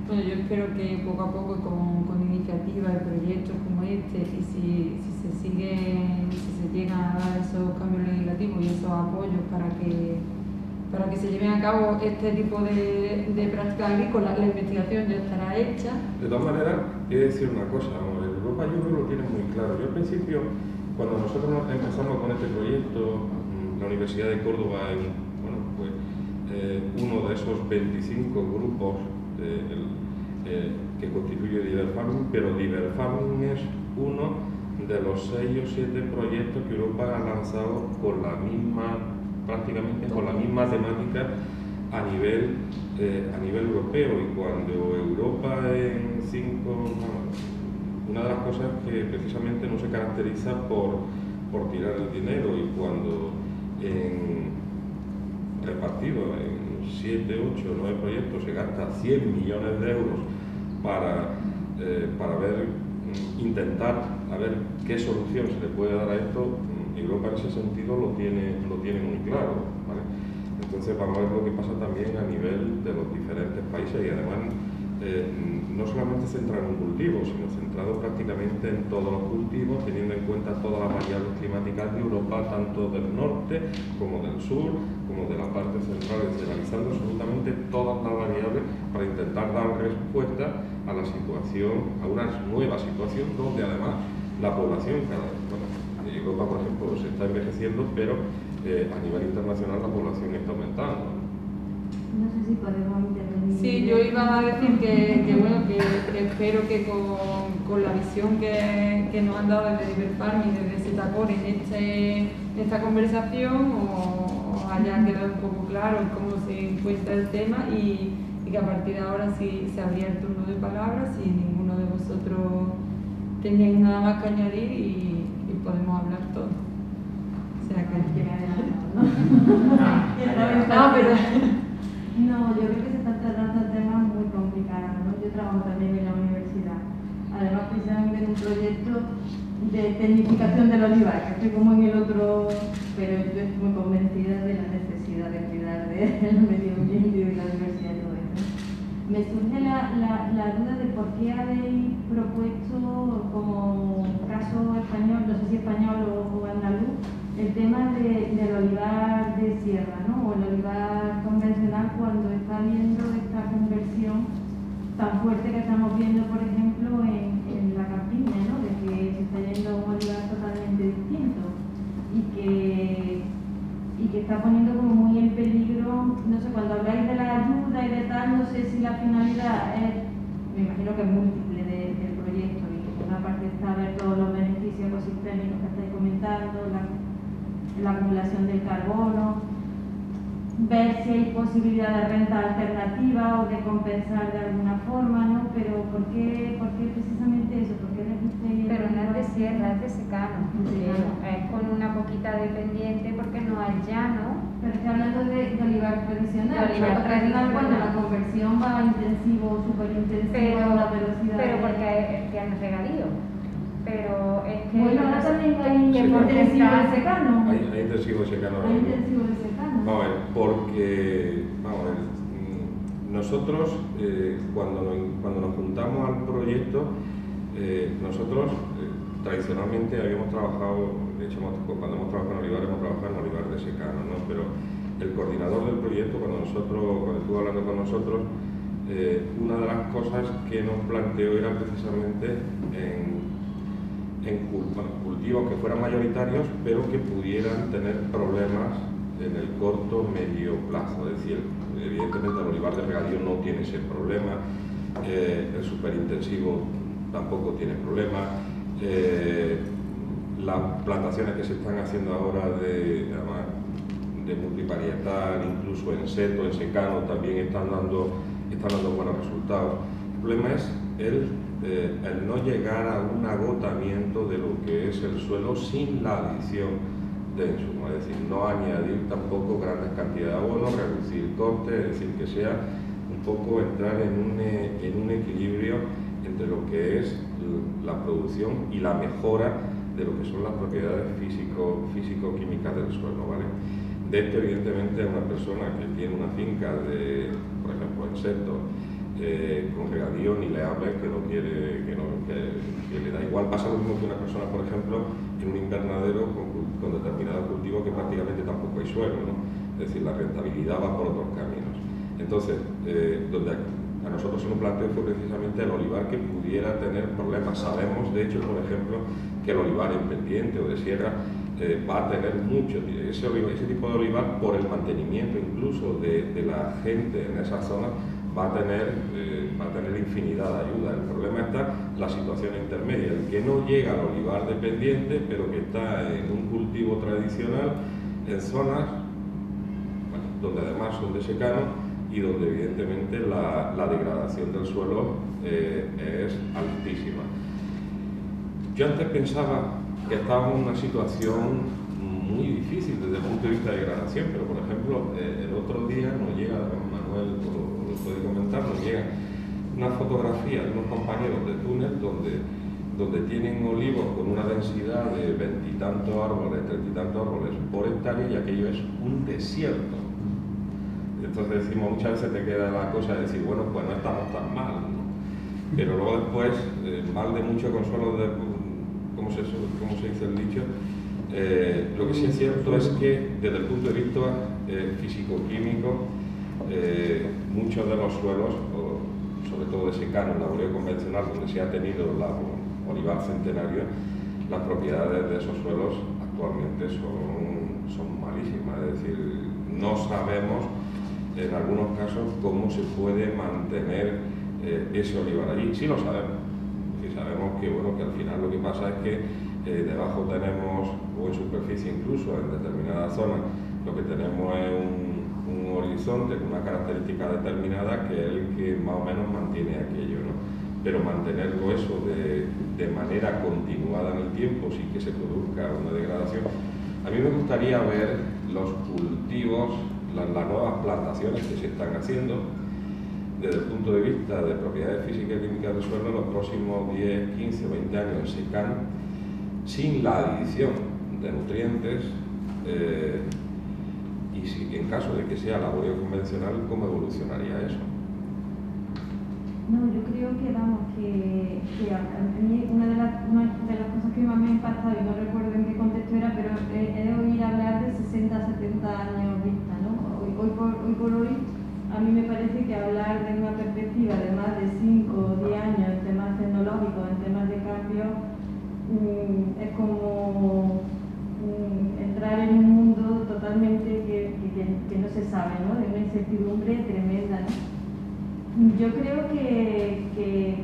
Bueno, yo espero que poco a poco con iniciativas y proyectos como este, y si se llegan a dar esos cambios legislativos y esos apoyos para que se lleven a cabo este tipo de prácticas agrícolas, la investigación ya estará hecha. De todas maneras, quiero decir una cosa, Europa yo creo lo tiene muy claro. Yo al principio, cuando nosotros empezamos con este proyecto, la Universidad de Córdoba, uno de esos 25 grupos que constituye Diverfarming, pero Diverfarming es uno de los 6 o 7 proyectos que Europa ha lanzado prácticamente con la misma temática a nivel europeo. Y cuando Europa una de las cosas que precisamente no se caracteriza por tirar el dinero, y cuando repartido en 7, 8, 9 proyectos se gasta 100 millones de euros para intentar a ver qué solución se le puede dar a esto, Europa en ese sentido lo tiene muy claro, ¿vale? Entonces vamos a ver lo que pasa también a nivel de los diferentes países, y además no solamente centrado en un cultivo, sino centrado prácticamente en todos los cultivos, teniendo en cuenta todas las variables climáticas de Europa, tanto del norte como del sur, como de la parte central, es decir, analizando absolutamente todas las variables para intentar dar respuesta a la situación, a una nueva situación donde además la población Europa, por ejemplo, se está envejeciendo, pero a nivel internacional la población está aumentando. No sé si podemos intervenir. Sí, yo iba a decir que espero que con la visión que nos han dado desde Diverfarming y desde Setacor en esta conversación os haya quedado un poco claro cómo se encuentra el tema, y que a partir de ahora sí se abría el turno de palabras y ninguno de vosotros tenéis nada más que añadir y podemos hablar todos. O sea que No, yo creo que se están tratando temas muy complicados, ¿no? Yo trabajo también en la universidad, además precisamente en un proyecto de tecnificación del olivar, que estoy como en el otro, pero yo estoy muy convencida de la necesidad de cuidar del medio ambiente y de la diversidad y todo esto. Me surge la duda de por qué habéis propuesto como caso español, no sé si español o andaluz, el tema del olivar de sierra, ¿no? O el olivar convencional, cuando está habiendo esta conversión tan fuerte que estamos viendo, por ejemplo, en la campiña, ¿no? De que se está yendo a un olivar totalmente distinto y que está poniendo como muy en peligro, no sé, cuando habláis de la ayuda y de tal, no sé si la finalidad es, me imagino que es múltiple del proyecto, y que por una parte está ver todos los beneficios ecosistémicos que estáis comentando, la acumulación del carbono, ver si hay posibilidad de renta alternativa o de compensar de alguna forma, ¿no? Pero ¿por qué precisamente eso? ¿Por qué les gusta ir? Pero no es de sierra, es de secano. Secano. Es con una poquita de pendiente porque no es llano. Pero estoy hablando de olivar tradicional. De olivar tradicional. Cuando la conversión va intensivo, súper intensivo, a una velocidad. Pero porque tiene regadío. Pero es que. Bueno, ahora también hay intensivo de secano. Hay intensivo de secano. Hay intensivo de secano. Vamos a ver, porque nosotros cuando nos juntamos al proyecto, nosotros tradicionalmente habíamos trabajado, de hecho cuando hemos trabajado en olivar, hemos trabajado en olivar de secano, ¿no? Pero el coordinador del proyecto, cuando estuvo hablando con nosotros, una de las cosas que nos planteó era precisamente en cultivos que fueran mayoritarios, pero que pudieran tener problemas en el corto medio plazo. Es decir, evidentemente el olivar de regadío no tiene ese problema, el superintensivo tampoco tiene problema, las plantaciones que se están haciendo ahora de multiparietal, incluso en seto, en secano, también están dando buenos resultados. El problema es el no llegar a un agotamiento de lo que es el suelo sin la adición de insumos, es decir, no añadir tampoco grandes cantidades de abono, reducir costes, es decir, que sea un poco entrar en un equilibrio entre lo que es la producción y la mejora de lo que son las propiedades físico-químicas del suelo, ¿vale? De esto, evidentemente, una persona que tiene una finca de, por ejemplo, insectos, con regadío, ni le hables que no quiere, que le da igual. Pasa lo mismo que una persona, por ejemplo, en un invernadero con determinados cultivos que prácticamente tampoco hay suelo, ¿no? Es decir, la rentabilidad va por otros caminos. Entonces, donde a nosotros se nos planteó fue precisamente el olivar que pudiera tener problemas. Sabemos, de hecho, por ejemplo, que el olivar en pendiente o de sierra va a tener mucho, ese tipo de olivar, por el mantenimiento incluso de la gente en esa zona, va a tener infinidad de ayuda. El problema está en la situación intermedia, el que no llega al olivar dependiente, pero que está en un cultivo tradicional, en zonas donde además son de secano y donde evidentemente la degradación del suelo es altísima. Yo antes pensaba que estábamos en una situación muy difícil desde el punto de vista de degradación, pero por ejemplo, el otro día nos llega, Manuel lo puede comentar, nos llega una fotografía de unos compañeros de túnel donde tienen olivos con una densidad de 20 y tantos árboles, 30 y tantos árboles por hectárea, y aquello es un desierto. Entonces decimos, muchas veces te queda la cosa de decir, bueno, pues no estamos tan mal, ¿no? Pero luego después, mal de mucho consuelo de, ¿cómo se dice el dicho? Lo que sí es cierto es que desde el punto de vista físico-químico, muchos de los suelos, sobre todo de secano, en laboreo convencional, donde se ha tenido la olivar centenario, las propiedades de esos suelos actualmente son malísimas. Es decir, no sabemos en algunos casos cómo se puede mantener ese olivar allí. Sí lo sabemos. Sí sabemos que, bueno, que al final lo que pasa es que debajo tenemos, o en superficie incluso, en determinadas zonas, lo que tenemos es un horizonte con una característica determinada que es el que más o menos mantiene aquello, ¿no? Pero mantenerlo eso de manera continuada en el tiempo sin que se produzca una degradación. A mí me gustaría ver los cultivos, las nuevas plantaciones que se están haciendo desde el punto de vista de propiedades físicas y químicas del suelo en los próximos 10, 15, 20 años en secano, sin la adición de nutrientes, y si en caso de que sea laboreo convencional, ¿cómo evolucionaría eso? No, yo creo que, vamos, que a mí una de las cosas que más me ha impactado, y no recuerdo en qué contexto era, pero he oído hablar de 60, 70 años vista, ¿no? Hoy por hoy, a mí me parece que hablar de una perspectiva de más de 5 o 10 años en temas tecnológicos, en temas de cambio, es como entrar en un mundo totalmente que no se sabe, ¿no? De una incertidumbre tremenda, ¿no? Yo creo que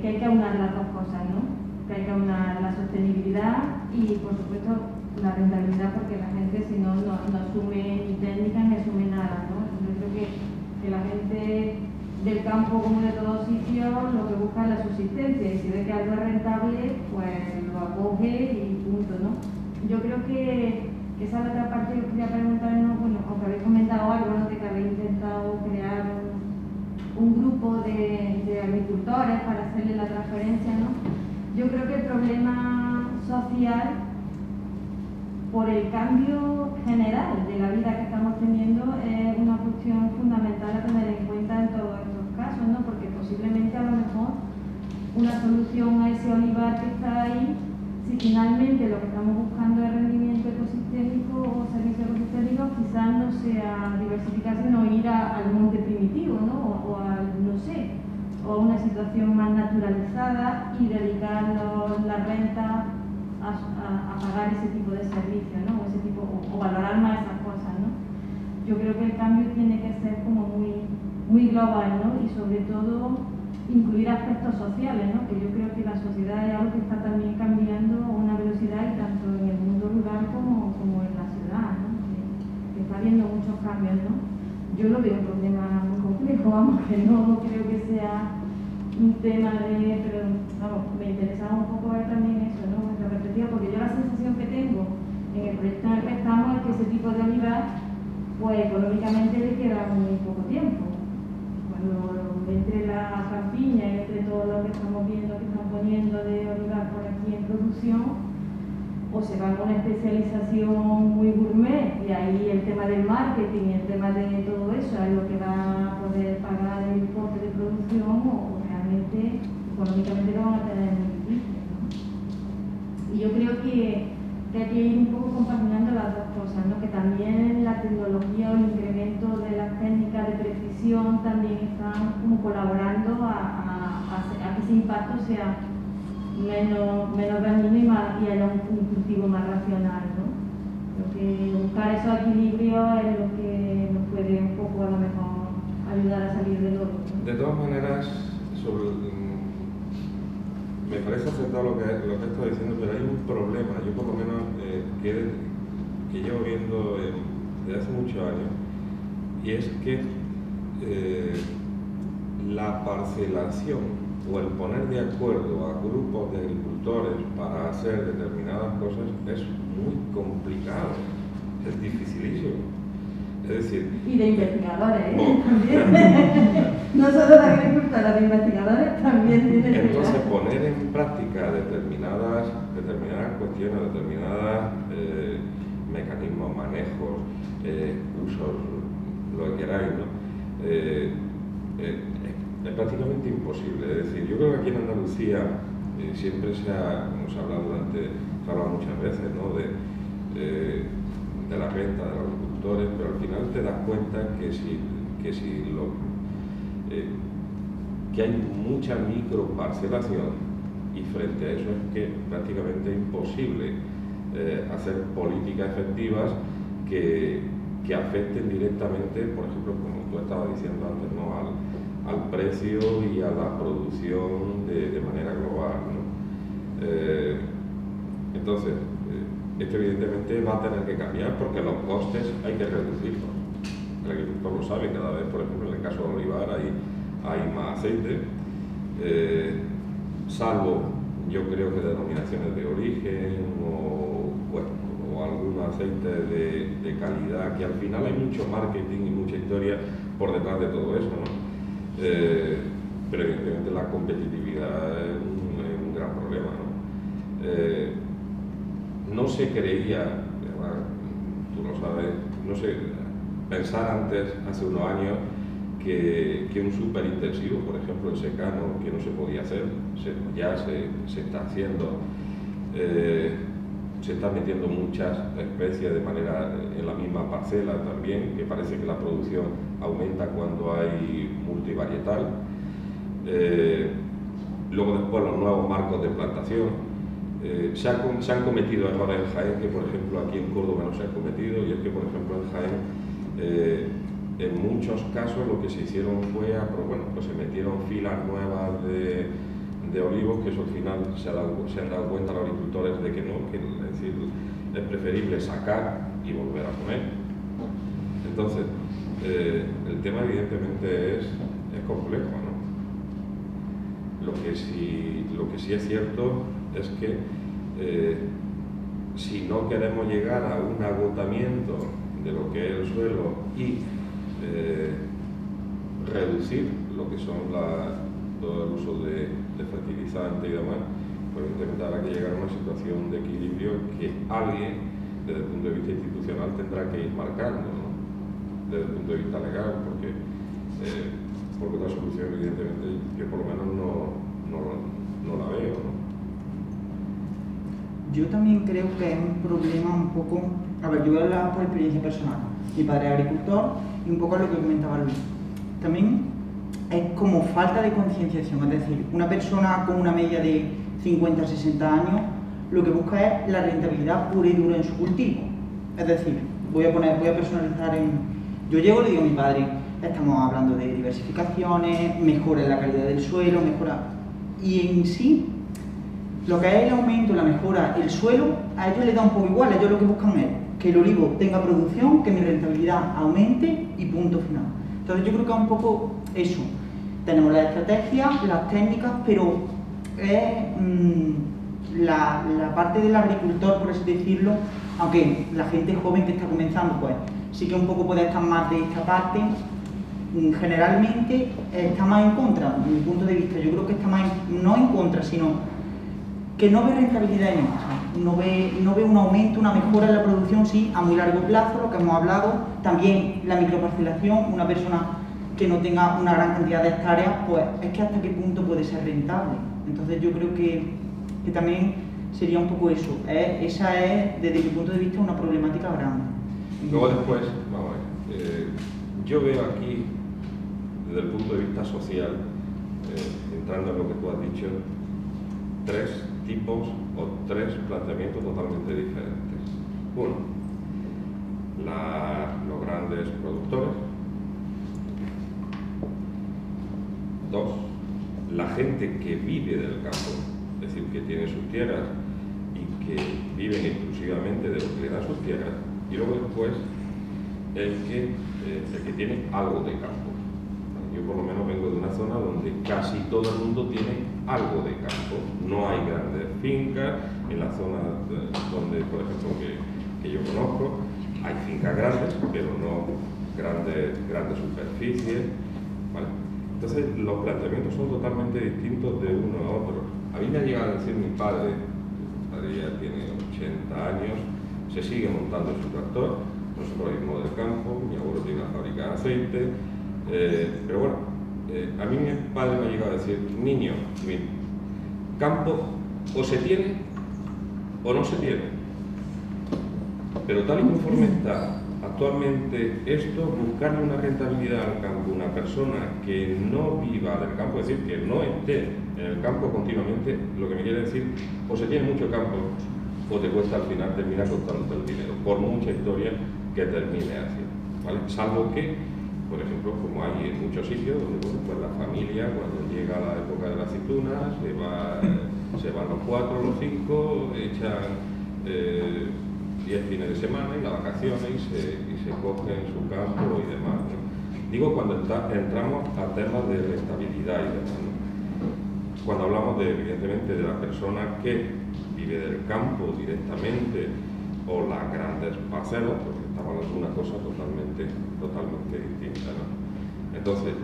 hay que aunar las dos cosas, ¿no? Que hay que aunar la sostenibilidad y, por supuesto, la rentabilidad, porque la gente, si no asume ni técnicas ni asume nada, ¿no? Yo creo que la gente del campo, como de todos sitios, lo que busca es la subsistencia, y si ve que algo es rentable, pues lo acoge y punto, ¿no? Yo creo que esa es la otra parte que os quería preguntar, ¿no? Bueno, aunque habéis comentado algo, ¿no? De que habéis intentado crear un grupo de agricultores para hacerle la transferencia, ¿no? Yo creo que el problema social, por el cambio general de la vida que estamos teniendo, es una cuestión fundamental a tener en cuenta en todos estos casos, ¿no? Porque posiblemente a lo mejor una solución a ese olivar que está ahí, si finalmente lo que estamos buscando es rendimiento ecosistémico o servicio ecosistémico, quizás no sea diversificar, sino ir al monte primitivo, ¿no? O a una situación más naturalizada y dedicar la renta a pagar ese tipo de servicios, ¿no? O valorar más esas cosas, ¿no? Yo creo que el cambio tiene que ser como muy global, ¿no? Y sobre todo incluir aspectos sociales, ¿no? Que yo creo que la sociedad es algo que está también cambiando a una velocidad, y tanto en el mundo rural como en la ciudad, ¿no? Que está habiendo muchos cambios, ¿no? Yo lo veo un problema muy complejo, vamos, que no creo que sea un tema pero vamos, me interesaba un poco ver también eso, ¿no? Nuestra perspectiva, porque yo la sensación que tengo en el proyecto en el que estamos es que ese tipo de olivas, pues económicamente le queda muy poco tiempo. Cuando entre la campiña y entre todo lo que estamos viendo que están poniendo de olivar por aquí en producción, o se va a una especialización muy gourmet y ahí el tema del marketing y el tema de todo eso es lo que va a poder pagar el importe de producción, o realmente económicamente lo van a tener muy difícil, ¿no? Y yo creo que hay que ir un poco compaginando las dos cosas, ¿no? Que también la tecnología o el incremento de las técnicas de precisión también están como colaborando a que ese impacto sea menos dañino y haya un cultivo más racional, ¿no? Creo que buscar esos equilibrios es lo que nos puede un poco a lo mejor ayudar a salir del hoyo, ¿no? De todas maneras, me parece acertado lo que estás diciendo, pero hay un problema, yo por lo menos que llevo viendo desde hace muchos años, y es que la parcelación o el poner de acuerdo a grupos de agricultores para hacer determinadas cosas es muy complicado, es dificilísimo. Es decir, y de investigadores, ¿eh? Oh. También. No solo de agricultores, de investigadores también tienen. Entonces, poner en práctica determinadas cuestiones, determinados mecanismos, manejos, usos, lo que queráis, ¿no? Es prácticamente imposible. Es decir, yo creo que aquí en Andalucía siempre se ha hablado muchas veces, ¿no? de la renta de los agricultores, pero al final te das cuenta que hay mucha microparcelación, y frente a eso es que prácticamente es imposible hacer políticas efectivas que afecten directamente, por ejemplo, como tú estabas diciendo antes, ¿no? al precio y a la producción de manera global, ¿no? Entonces, esto evidentemente va a tener que cambiar porque los costes hay que reducirlos. El agricultor lo sabe, cada vez, por ejemplo, en el caso del olivar hay más aceite, salvo, yo creo que denominaciones de origen o algún aceite de calidad, que al final hay mucho marketing y mucha historia por detrás de todo eso, ¿no? Pero evidentemente la competitividad es un gran problema, ¿no? No se creía, tú lo sabes, no sé, pensar antes, hace unos años, que un superintensivo, por ejemplo, el secano, que no se podía hacer, ya se está haciendo. Se están metiendo muchas especies de manera en la misma parcela también, que parece que la producción aumenta cuando hay multivarietal. Luego después los nuevos marcos de plantación. Se han cometido errores en Jaén, que por ejemplo aquí en Córdoba no se han cometido, y es que por ejemplo en Jaén en muchos casos lo que se hicieron fue, pues se metieron filas nuevas de olivos, que eso al final se han dado cuenta los agricultores de que no, que es decir, es preferible sacar y volver a poner. Entonces, el tema evidentemente es complejo, ¿no? Lo que sí es cierto es que si no queremos llegar a un agotamiento de lo que es el suelo y reducir lo que son todo el uso de fertilizantes y demás, pues evidentemente habrá que llegar a una situación de equilibrio que alguien, desde el punto de vista institucional, tendrá que ir marcando, ¿no? Desde el punto de vista legal, porque otra solución, evidentemente, yo por lo menos no la veo, ¿no? Yo también creo que es un problema un poco... A ver, yo voy a hablar por experiencia personal. Mi padre es agricultor y un poco lo que comentaba Luis. También es como falta de concienciación, es decir, una persona con una media de 50 60 años lo que busca es la rentabilidad pura y dura en su cultivo. Es decir, voy a personalizar yo llego y le digo a mi padre, estamos hablando de diversificaciones, mejora en la calidad del suelo, mejora... Y en sí, lo que es el aumento, la mejora, el suelo, a ellos les da un poco igual. Ellos lo que buscan es que el olivo tenga producción, que mi rentabilidad aumente y punto final. Entonces yo creo que es un poco eso. Tenemos las estrategias, las técnicas, pero es la parte del agricultor, por así decirlo, aunque la gente joven que está comenzando, pues sí que un poco puede estar más de esta parte, generalmente está más en contra, desde mi punto de vista. Yo creo que está más, no en contra, sino que no ve rentabilidad en esto, no ve un aumento, una mejora en la producción, sí, a muy largo plazo, lo que hemos hablado, también la microparcelación, una persona que no tenga una gran cantidad de hectáreas, pues es que hasta qué punto puede ser rentable. Entonces yo creo que también sería un poco eso, esa es, desde mi punto de vista, una problemática grande. Luego después, vamos a ver, yo veo aquí, desde el punto de vista social, entrando en lo que tú has dicho, tres tipos o tres planteamientos totalmente diferentes. Uno, los grandes productores. Dos, la gente que vive del campo, es decir, que tiene sus tierras y que viven exclusivamente de lo que le dan sus tierras. Y luego después, el que tiene algo de campo. Yo por lo menos vengo de una zona donde casi todo el mundo tiene algo de campo. No hay grandes fincas. En la zona donde, por ejemplo, que yo conozco, hay fincas grandes, pero no grandes superficies, ¿vale? Entonces los planteamientos son totalmente distintos de uno a otro. A mí me ha llegado a decir mi padre ya tiene 80 años, se sigue montando su tractor, nosotros vivimos del campo, mi abuelo tiene una fábrica de aceite, pero bueno, a mí mi padre me ha llegado a decir, niño, mira, campo o se tiene o no se tiene, pero tal y conforme está actualmente esto, buscarle una rentabilidad al campo, una persona que no viva del campo, es decir, que no esté en el campo continuamente, lo que me quiere decir, o se tiene mucho campo, o te cuesta al final terminar costándote el dinero, por mucha historia que termine haciendo, ¿vale? Salvo que, por ejemplo, como hay en muchos sitios, donde bueno, pues la familia, cuando llega la época de la aceituna, se van los 4, los 5, echan 10 fines de semana y las vacaciones y se cogen su campo y demás, ¿no? Digo cuando entramos a temas de rentabilidad y demás, ¿no? Cuando hablamos evidentemente de la persona que vive del campo directamente o las grandes parcelas, porque estamos hablando de una cosa totalmente distinta, ¿no? Entonces,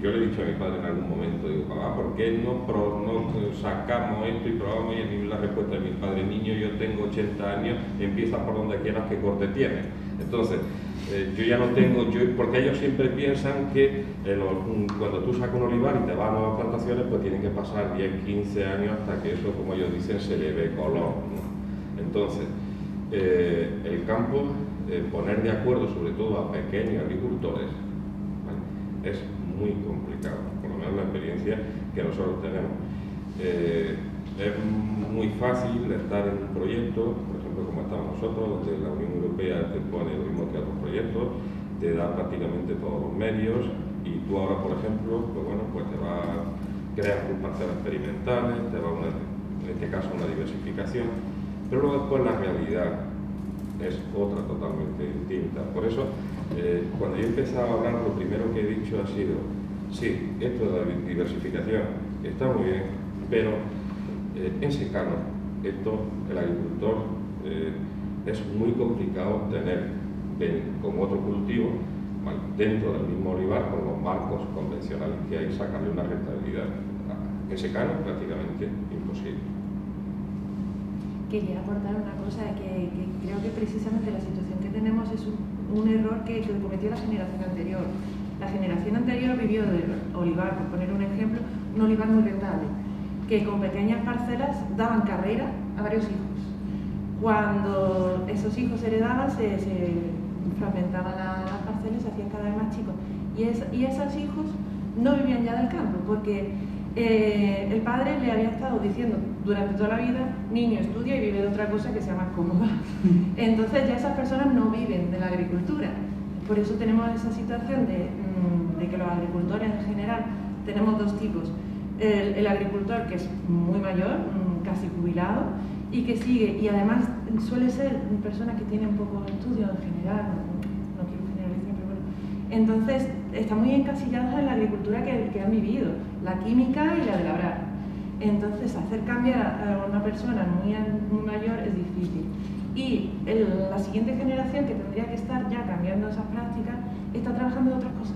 yo le he dicho a mi padre en algún momento, digo, papá, ¿por qué no sacamos esto y probamos? Y a mí la respuesta de mi padre, niño, yo tengo 80 años, empieza por donde quieras, que corte tienes. Entonces, yo ya no tengo, porque ellos siempre piensan que cuando tú sacas un olivar y te vas a nuevas plantaciones, pues tienen que pasar 10, 15 años hasta que eso, como ellos dicen, se le ve color, ¿no? Entonces, el campo, poner de acuerdo sobre todo a pequeños agricultores, ¿vale? Es muy complicado, por lo menos la experiencia que nosotros tenemos. Es muy fácil estar en un proyecto, por ejemplo, como estamos nosotros, donde la Unión Europea te pone lo mismo que otros proyectos, te da prácticamente todos los medios y tú ahora, por ejemplo, pues bueno, pues te vas a crear tus parcelas experimentales, te va a en este caso una diversificación, pero luego después la realidad es otra totalmente distinta. Por eso, cuando yo he empezado a hablar, lo primero que he dicho ha sido, sí, esto de la diversificación está muy bien, pero en secano, el agricultor es muy complicado tener como otro cultivo, ¿vale?, dentro del mismo olivar, con los marcos convencionales que hay, sacarle una rentabilidad. En secano, prácticamente imposible. Quería aportar una cosa, que creo que precisamente la situación que tenemos es un error que cometió la generación anterior. La generación anterior vivió del olivar, por poner un ejemplo, un olivar muy rentable, que con pequeñas parcelas daban carrera a varios hijos. Cuando esos hijos heredaban, se fragmentaban las parcelas y se hacían cada vez más chicos. Y esos hijos no vivían ya del campo, porque el padre le había estado diciendo durante toda la vida, niño, estudia y vive de otra cosa que sea más cómoda. Entonces ya esas personas no viven de la agricultura. Por eso tenemos esa situación de que los agricultores en general tenemos dos tipos. El agricultor que es muy mayor, casi jubilado, y que sigue, y además suele ser personas que tienen pocos estudios en general, no quiero generalizar, pero bueno. Entonces, están muy encasillados en la agricultura que han vivido, la química y la de labrar. Entonces, hacer cambiar a una persona muy mayor es difícil. Y la siguiente generación, que tendría que estar ya cambiando esas prácticas, está trabajando en otras cosas.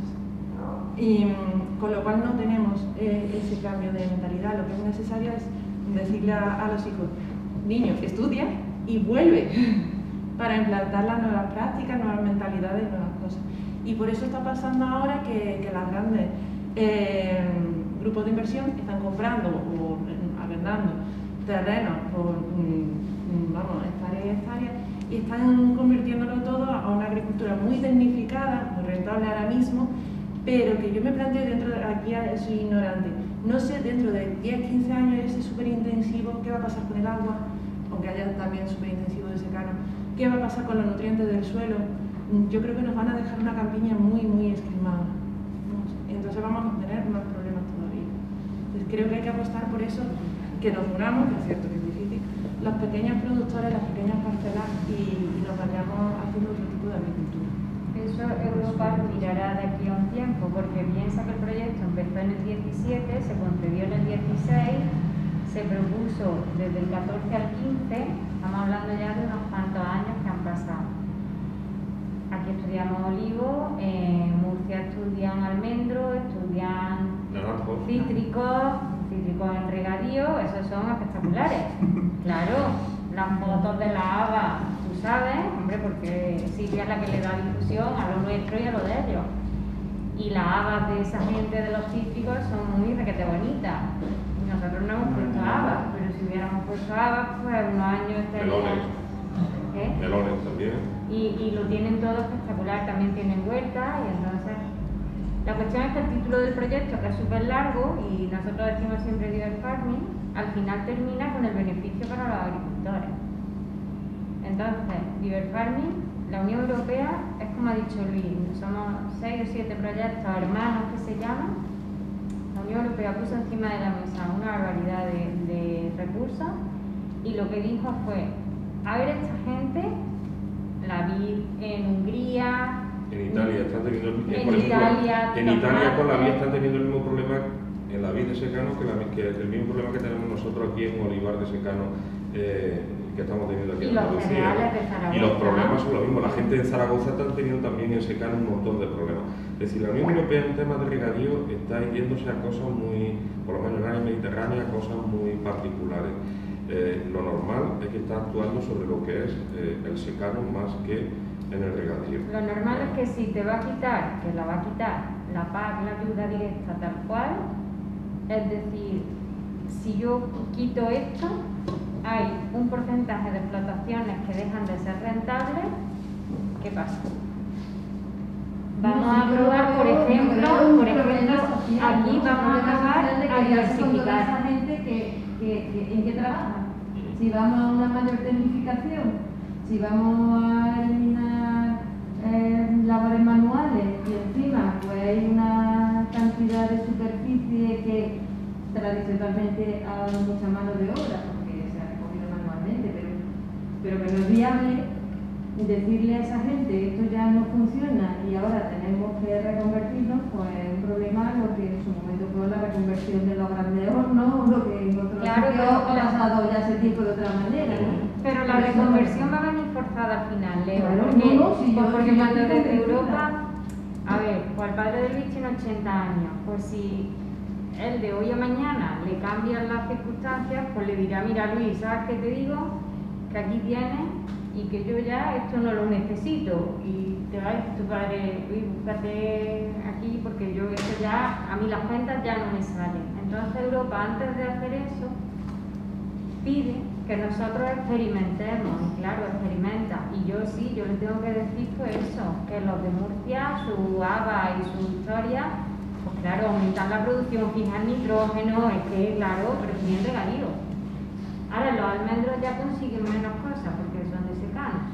Y con lo cual no tenemos ese cambio de mentalidad. Lo que es necesario es decirle a los hijos: niño, estudia y vuelve para implantar las nuevas prácticas, nuevas mentalidades, nuevas cosas. Y por eso está pasando ahora que las grandes grupos de inversión están comprando o arrendando terrenos por hectáreas y están convirtiéndolo todo a una agricultura muy tecnificada, muy rentable ahora mismo, pero que yo me planteo aquí soy ignorante, no sé dentro de 10, 15 años ese superintensivo, qué va a pasar con el agua, aunque haya también superintensivo de secano, qué va a pasar con los nutrientes del suelo. Yo creo que nos van a dejar una campiña muy, muy esquilmada. Entonces vamos a tener más problemas todavía. Entonces creo que hay que apostar por eso, que nos unamos, que es cierto que es difícil, los pequeños productores, las pequeñas parcelas y nos vayamos haciendo otro tipo de agricultura. Eso Europa lo mirará de aquí a un tiempo, porque piensa que el proyecto empezó en el 17, se concedió en el 16, se propuso desde el 14 al 15, estamos hablando ya de unos cuantos años que han pasado. Aquí estudiamos olivo, en Murcia estudian almendro, estudian cítricos en regadío, esos son espectaculares. Claro, las fotos de la haba, tú sabes, hombre, porque Silvia es la que le da difusión a lo nuestro y a lo de ellos. Y las habas de esa gente de los cítricos son muy requete bonitas. Nosotros no hemos puesto habas, pero si hubiéramos puesto habas, pues unos años estarían... Melones también. Y lo tienen todo espectacular, también tienen huerta y entonces... La cuestión es que el título del proyecto, que es súper largo, y nosotros decimos siempre River Farming, al final termina con el beneficio para los agricultores. Entonces, River Farming, la Unión Europea, es como ha dicho Luis, somos 6 o 7 proyectos hermanos que se llaman. La Unión Europea puso encima de la mesa una barbaridad de recursos y lo que dijo fue: a ver, esta gente, la vid en Hungría, en Italia están teniendo en Italia con la vid están teniendo el mismo problema en la vid de secano que el mismo problema que tenemos nosotros aquí en olivar de secano que estamos teniendo aquí en Andalucía. Y los problemas son los mismos. La gente en Zaragoza está teniendo también en secano un montón de problemas. Es decir, la Unión Europea en temas de regadío está yéndose a cosas muy, por lo menos en el área mediterránea, cosas muy particulares. Lo normal es que está actuando sobre lo que es el secano más que en el regadío. Lo normal es que si te va a quitar, que la va a quitar la PAC, la ayuda directa tal cual, es decir, si yo quito esto, hay un porcentaje de explotaciones que dejan de ser rentables. ¿Qué pasa? Vamos a probar, por ejemplo, aquí vamos a acabar a diversificar. Esa gente ¿en qué trabaja? Si vamos a una mayor tecnificación, si vamos a eliminar labores manuales y encima pues hay una cantidad de superficie que tradicionalmente ha dado mucha mano de obra porque se ha recogido manualmente, pero que no es viable decirle a esa gente esto ya no funciona y ahora tenemos que reconvertirnos, pues es un problema lo que en su momento fue la reconversión de los grandes hornos, lo que en otros sitios ha pasado ya hace tiempo de otra manera, ¿no? Pero la reconversión va a venir forzada al final, Leo, Claro, porque cuando desde Europa, a ver, pues el padre de Luis tiene 80 años, pues si él de hoy a mañana le cambian las circunstancias, pues le dirá: mira Luis, ¿sabes qué te digo? Que aquí tienes y que yo ya esto no lo necesito, y te va a decir tu padre: uy, búscate aquí porque yo esto ya, a mí las cuentas ya no me salen. Entonces Europa, antes de hacer eso, pide que nosotros experimentemos, y claro, experimenta, y yo sí, yo le tengo que decir pues eso, que los de Murcia, su haba y su historia, pues claro, aumentar la producción, fijar nitrógeno, es que claro, pero tienen regadío. Ahora los almendros ya consiguen menos cosas porque son de secano.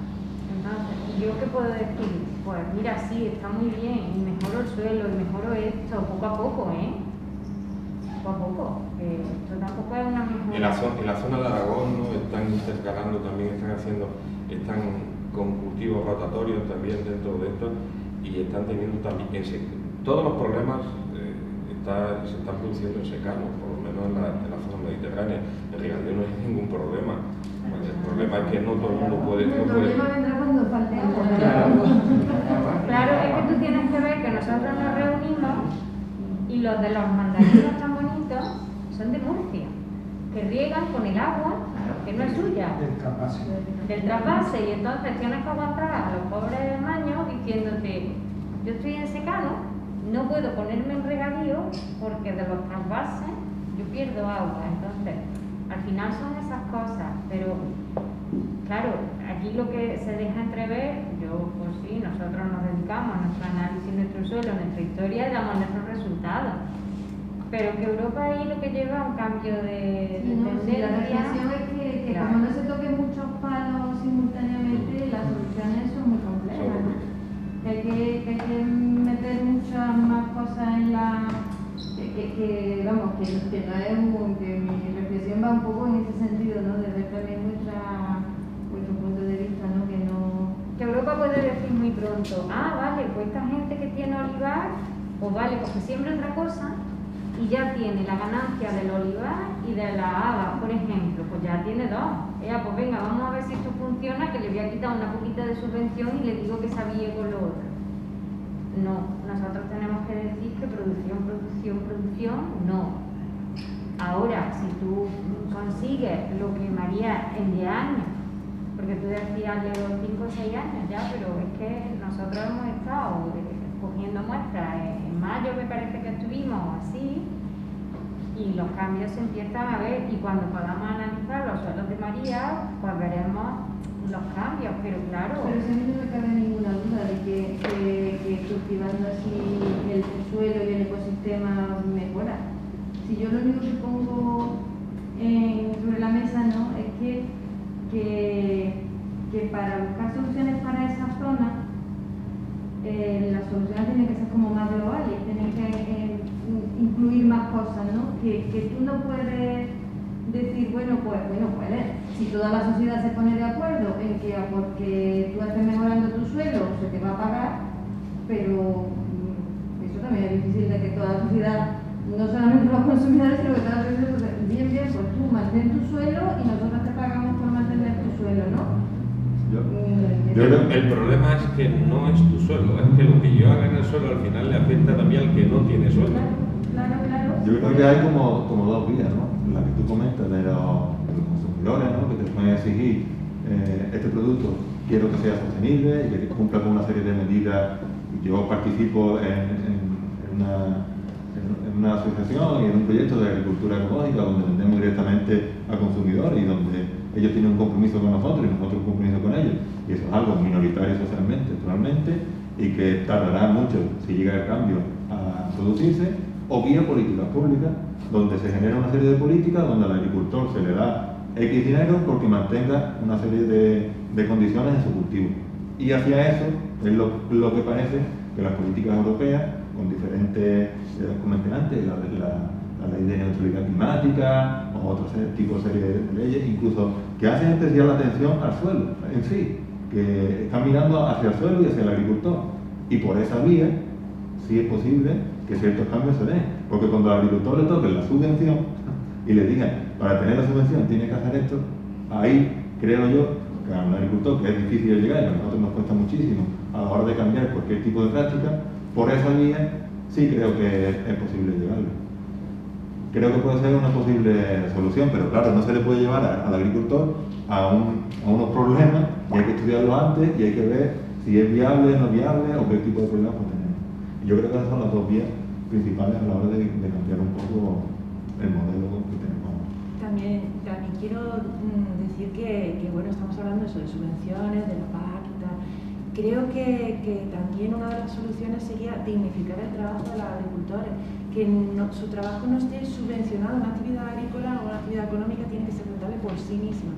Entonces, ¿y yo qué puedo decir? Pues mira, sí, está muy bien, y mejoro el suelo, y mejoro esto, poco a poco, poco a poco, esto tampoco es una mejora. En la zona de Aragón, ¿no? Están intercalando también, están con cultivos rotatorios también dentro de esto, y están teniendo también todos los problemas se están produciendo en secano, por lo menos menos en la zona mediterránea. En Ribadeo no hay ningún problema. El problema es que no todo el mundo puede... El problema vendrá cuando falte agua. Claro, es que tú tienes que ver que nosotros nos reunimos y los de los mandarinos tan bonitos son de Murcia, que riegan con el agua que no es suya, del trasvase, y entonces tienes que aguantar a los pobres maños diciéndote, yo estoy en secano, no puedo ponerme en regadío porque de los trasvases yo pierdo agua. Entonces, al final son esas cosas, pero claro, aquí lo que se deja entrever, yo pues sí, nosotros nos dedicamos a nuestro análisis, nuestro suelo, nuestra historia y damos nuestros resultados. Pero que Europa ahí lo que lleva a un cambio de tendencia. La reflexión es que claro, como no se toquen muchos palos simultáneamente, las soluciones son muy complejas, ¿no? Que hay que meter muchas más cosas en la... vamos, que no es que mi reflexión va un poco en ese sentido, ¿no? De ver también vuestro punto de vista, ¿no? Que Europa puede decir muy pronto, ah, vale, pues esta gente que tiene olivar, pues vale, pues que siembre otra cosa y ya tiene la ganancia del olivar y de la haba, por ejemplo, pues ya tiene dos. Pues venga, vamos a ver si esto funciona, que le voy a quitar una poquita de subvención y le digo que se aville con lo otro. No, nosotros tenemos que decir que producción, no. Ahora, si tú consigues lo que María en 10 años, porque tú decías de los 5 o 6 años ya, pero es que nosotros hemos estado cogiendo muestras, en mayo me parece que estuvimos así, y los cambios se empiezan a ver, y cuando podamos analizar los suelos de María, pues veremos los cambios, pero claro... Pero si a mí no me cabe ninguna duda de que cultivando así el suelo y el ecosistema mejora. Si yo lo único que pongo sobre la mesa, ¿no?, es que para buscar soluciones para esa zona, las soluciones tienen que ser como más globales, tienen que incluir más cosas, ¿no? Que tú no puedes decir, bueno, si toda la sociedad se pone de acuerdo en que porque tú estés mejorando tu suelo se te va a pagar, pero eso también es difícil de que toda la sociedad, no solamente los consumidores, sino que toda la sociedad, bien, pues tú mantén tu suelo y nosotros te pagamos por mantener tu suelo, ¿no? El problema es que no es tu suelo, es que lo que yo haga en el suelo al final le afecta también al que no tiene suelo. Claro. Yo creo que hay como dos vías, ¿no? La que tú comentas de los consumidores, ¿no? Que te pueden exigir este producto, quiero que sea sostenible y que cumpla con una serie de medidas. Yo participo en una asociación y en un proyecto de agricultura ecológica donde vendemos directamente al consumidor y donde ellos tienen un compromiso con nosotros y nosotros un compromiso con ellos. Y eso es algo minoritario socialmente, naturalmente, y que tardará mucho si llega el cambio a producirse, o vía políticas públicas, donde se genera una serie de políticas donde al agricultor se le da X dinero porque mantenga una serie de condiciones en su cultivo. Y hacia eso es lo que parece que las políticas europeas, con diferentes, como mencioné antes, la ley de neutralidad climática o otro tipo de serie de leyes, incluso que hacen especial atención al suelo en sí, que están mirando hacia el suelo y hacia el agricultor. Y por esa vía sí es posible que ciertos cambios se den, porque cuando al agricultor le toque la subvención y le digan, para tener la subvención tiene que hacer esto, ahí creo yo que a un agricultor que es difícil llegar y a nosotros nos cuesta muchísimo a la hora de cambiar cualquier tipo de práctica, por esa vía sí creo que es posible llegarlo. Creo que puede ser una posible solución, pero claro, no se le puede llevar al agricultor a unos problemas y hay que estudiarlo antes y hay que ver si es viable, no viable o qué tipo de problemas tenemos. Yo creo que esas son las dos vías principales a la hora de cambiar un poco el modelo que tenemos. También quiero decir que bueno, estamos hablando de eso, de subvenciones, de la PAC y tal. Creo que también una de las soluciones sería dignificar el trabajo de los agricultores, que su trabajo no esté subvencionado. Una actividad agrícola o una actividad económica tiene que ser rentable por sí misma.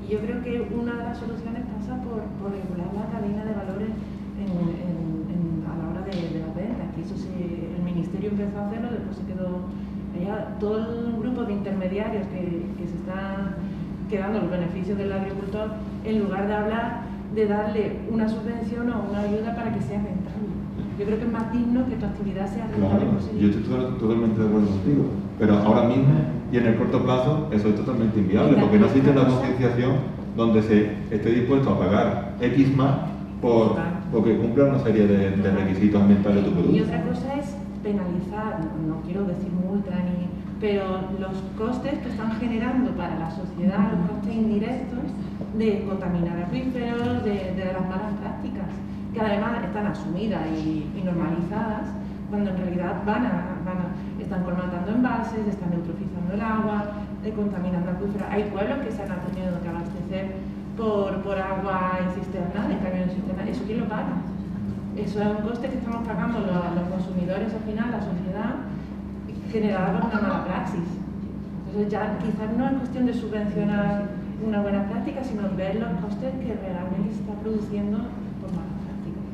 Y yo creo que una de las soluciones pasa por regular la cadena de valores a la hora de las ventas, que eso el Ministerio empezó a hacerlo, después se quedó allá todo el grupo de intermediarios que se están quedando los beneficios del agricultor, en lugar de hablar de darle una subvención o una ayuda para que sea rentable. Yo creo que es más digno que tu actividad sea rentable. Claro, yo estoy totalmente de acuerdo contigo, pero ahora mismo y en el corto plazo eso es totalmente inviable, porque no existe una concienciación donde se esté dispuesto a pagar X más porque cumpla una serie de requisitos ambientales de tu producto. Y otra cosa es penalizar, no quiero decir multa pero los costes que están generando para la sociedad, los costes indirectos de contaminar acuíferos, de las malas prácticas, que además están asumidas y normalizadas, cuando en realidad están colmatando embalses, están eutrofizando el agua, contaminando acuíferos. Hay pueblos que se han tenido que abastecer por agua en cisterna, en camiones en cisterna. ¿Eso quién lo paga? Eso es un coste que estamos pagando los consumidores al final, la sociedad, generada por una mala praxis. Entonces ya quizás no es cuestión de subvencionar una buena práctica, sino ver los costes que realmente se está produciendo por malas prácticas.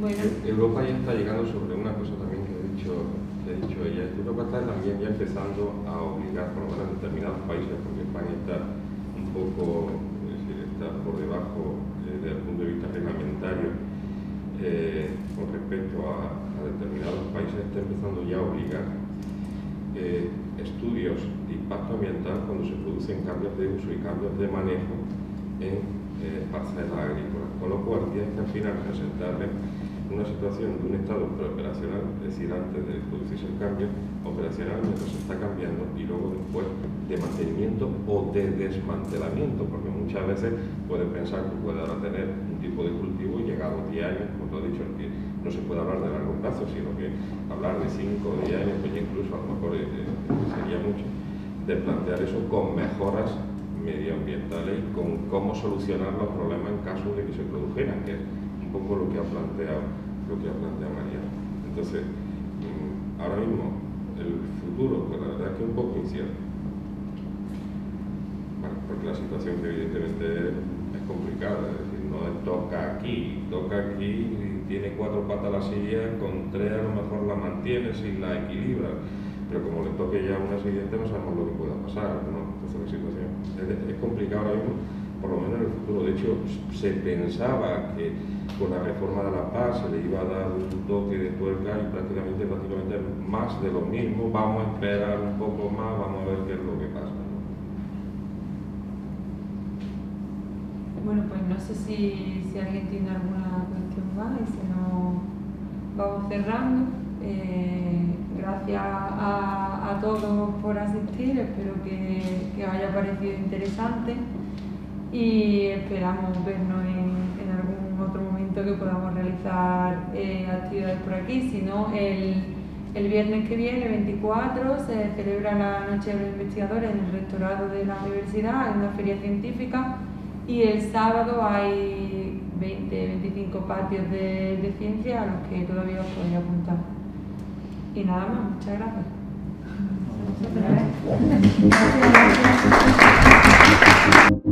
Bueno. Europa ya está llegando sobre una cosa también que ha dicho ella. Europa está también ya empezando a obligar, por lo menos en determinados países, porque España está un poco, es decir, está por debajo desde el punto de vista reglamentario con respecto a determinados países, está empezando ya a obligar estudios de impacto ambiental cuando se producen cambios de uso y cambios de manejo en parcelas agrícolas, con lo cual tienes que al final presentarle una situación de un estado preoperacional, es decir, antes de producirse el cambio, operacional mientras se está cambiando y luego después de mantenimiento o de desmantelamiento, porque muchas veces puedes pensar que puede ahora tener un tipo de cultivo y llegados 10 años, como tú has dicho, que no se puede hablar de largo plazo, sino que hablar de 5 o 10 años, pues incluso a lo mejor sería mucho, de plantear eso con mejoras medioambientales y con cómo solucionar los problemas en caso de que se produjeran, que es un poco lo que ha planteado María. Entonces, ahora mismo el futuro, pues la verdad es que es un poco incierto. Bueno, porque la situación que evidentemente es complicada, es decir, no toca aquí, y tiene 4 patas la silla, con 3 a lo mejor la mantienes y la equilibras, pero como le toque ya una siguiente no sabemos lo que pueda pasar, ¿no? Entonces la situación es complicada ahora mismo, por lo menos en el futuro. De hecho, se pensaba que con la reforma de la PAC se le iba a dar un toque de tuerca y prácticamente más de lo mismo. Vamos a esperar un poco más, vamos a ver qué es lo que pasa, ¿no? Bueno, pues no sé si alguien tiene alguna cuestión más y si no, vamos cerrando. Gracias a todos por asistir, espero que os haya parecido interesante y esperamos vernos en algún otro momento que podamos realizar actividades por aquí. Si no, el viernes que viene, 24, se celebra la Noche de los Investigadores en el rectorado de la universidad, hay una feria científica y el sábado hay 20-25 patios de ciencia a los que todavía os podéis apuntar. Y nada más, muchas gracias. Gracias.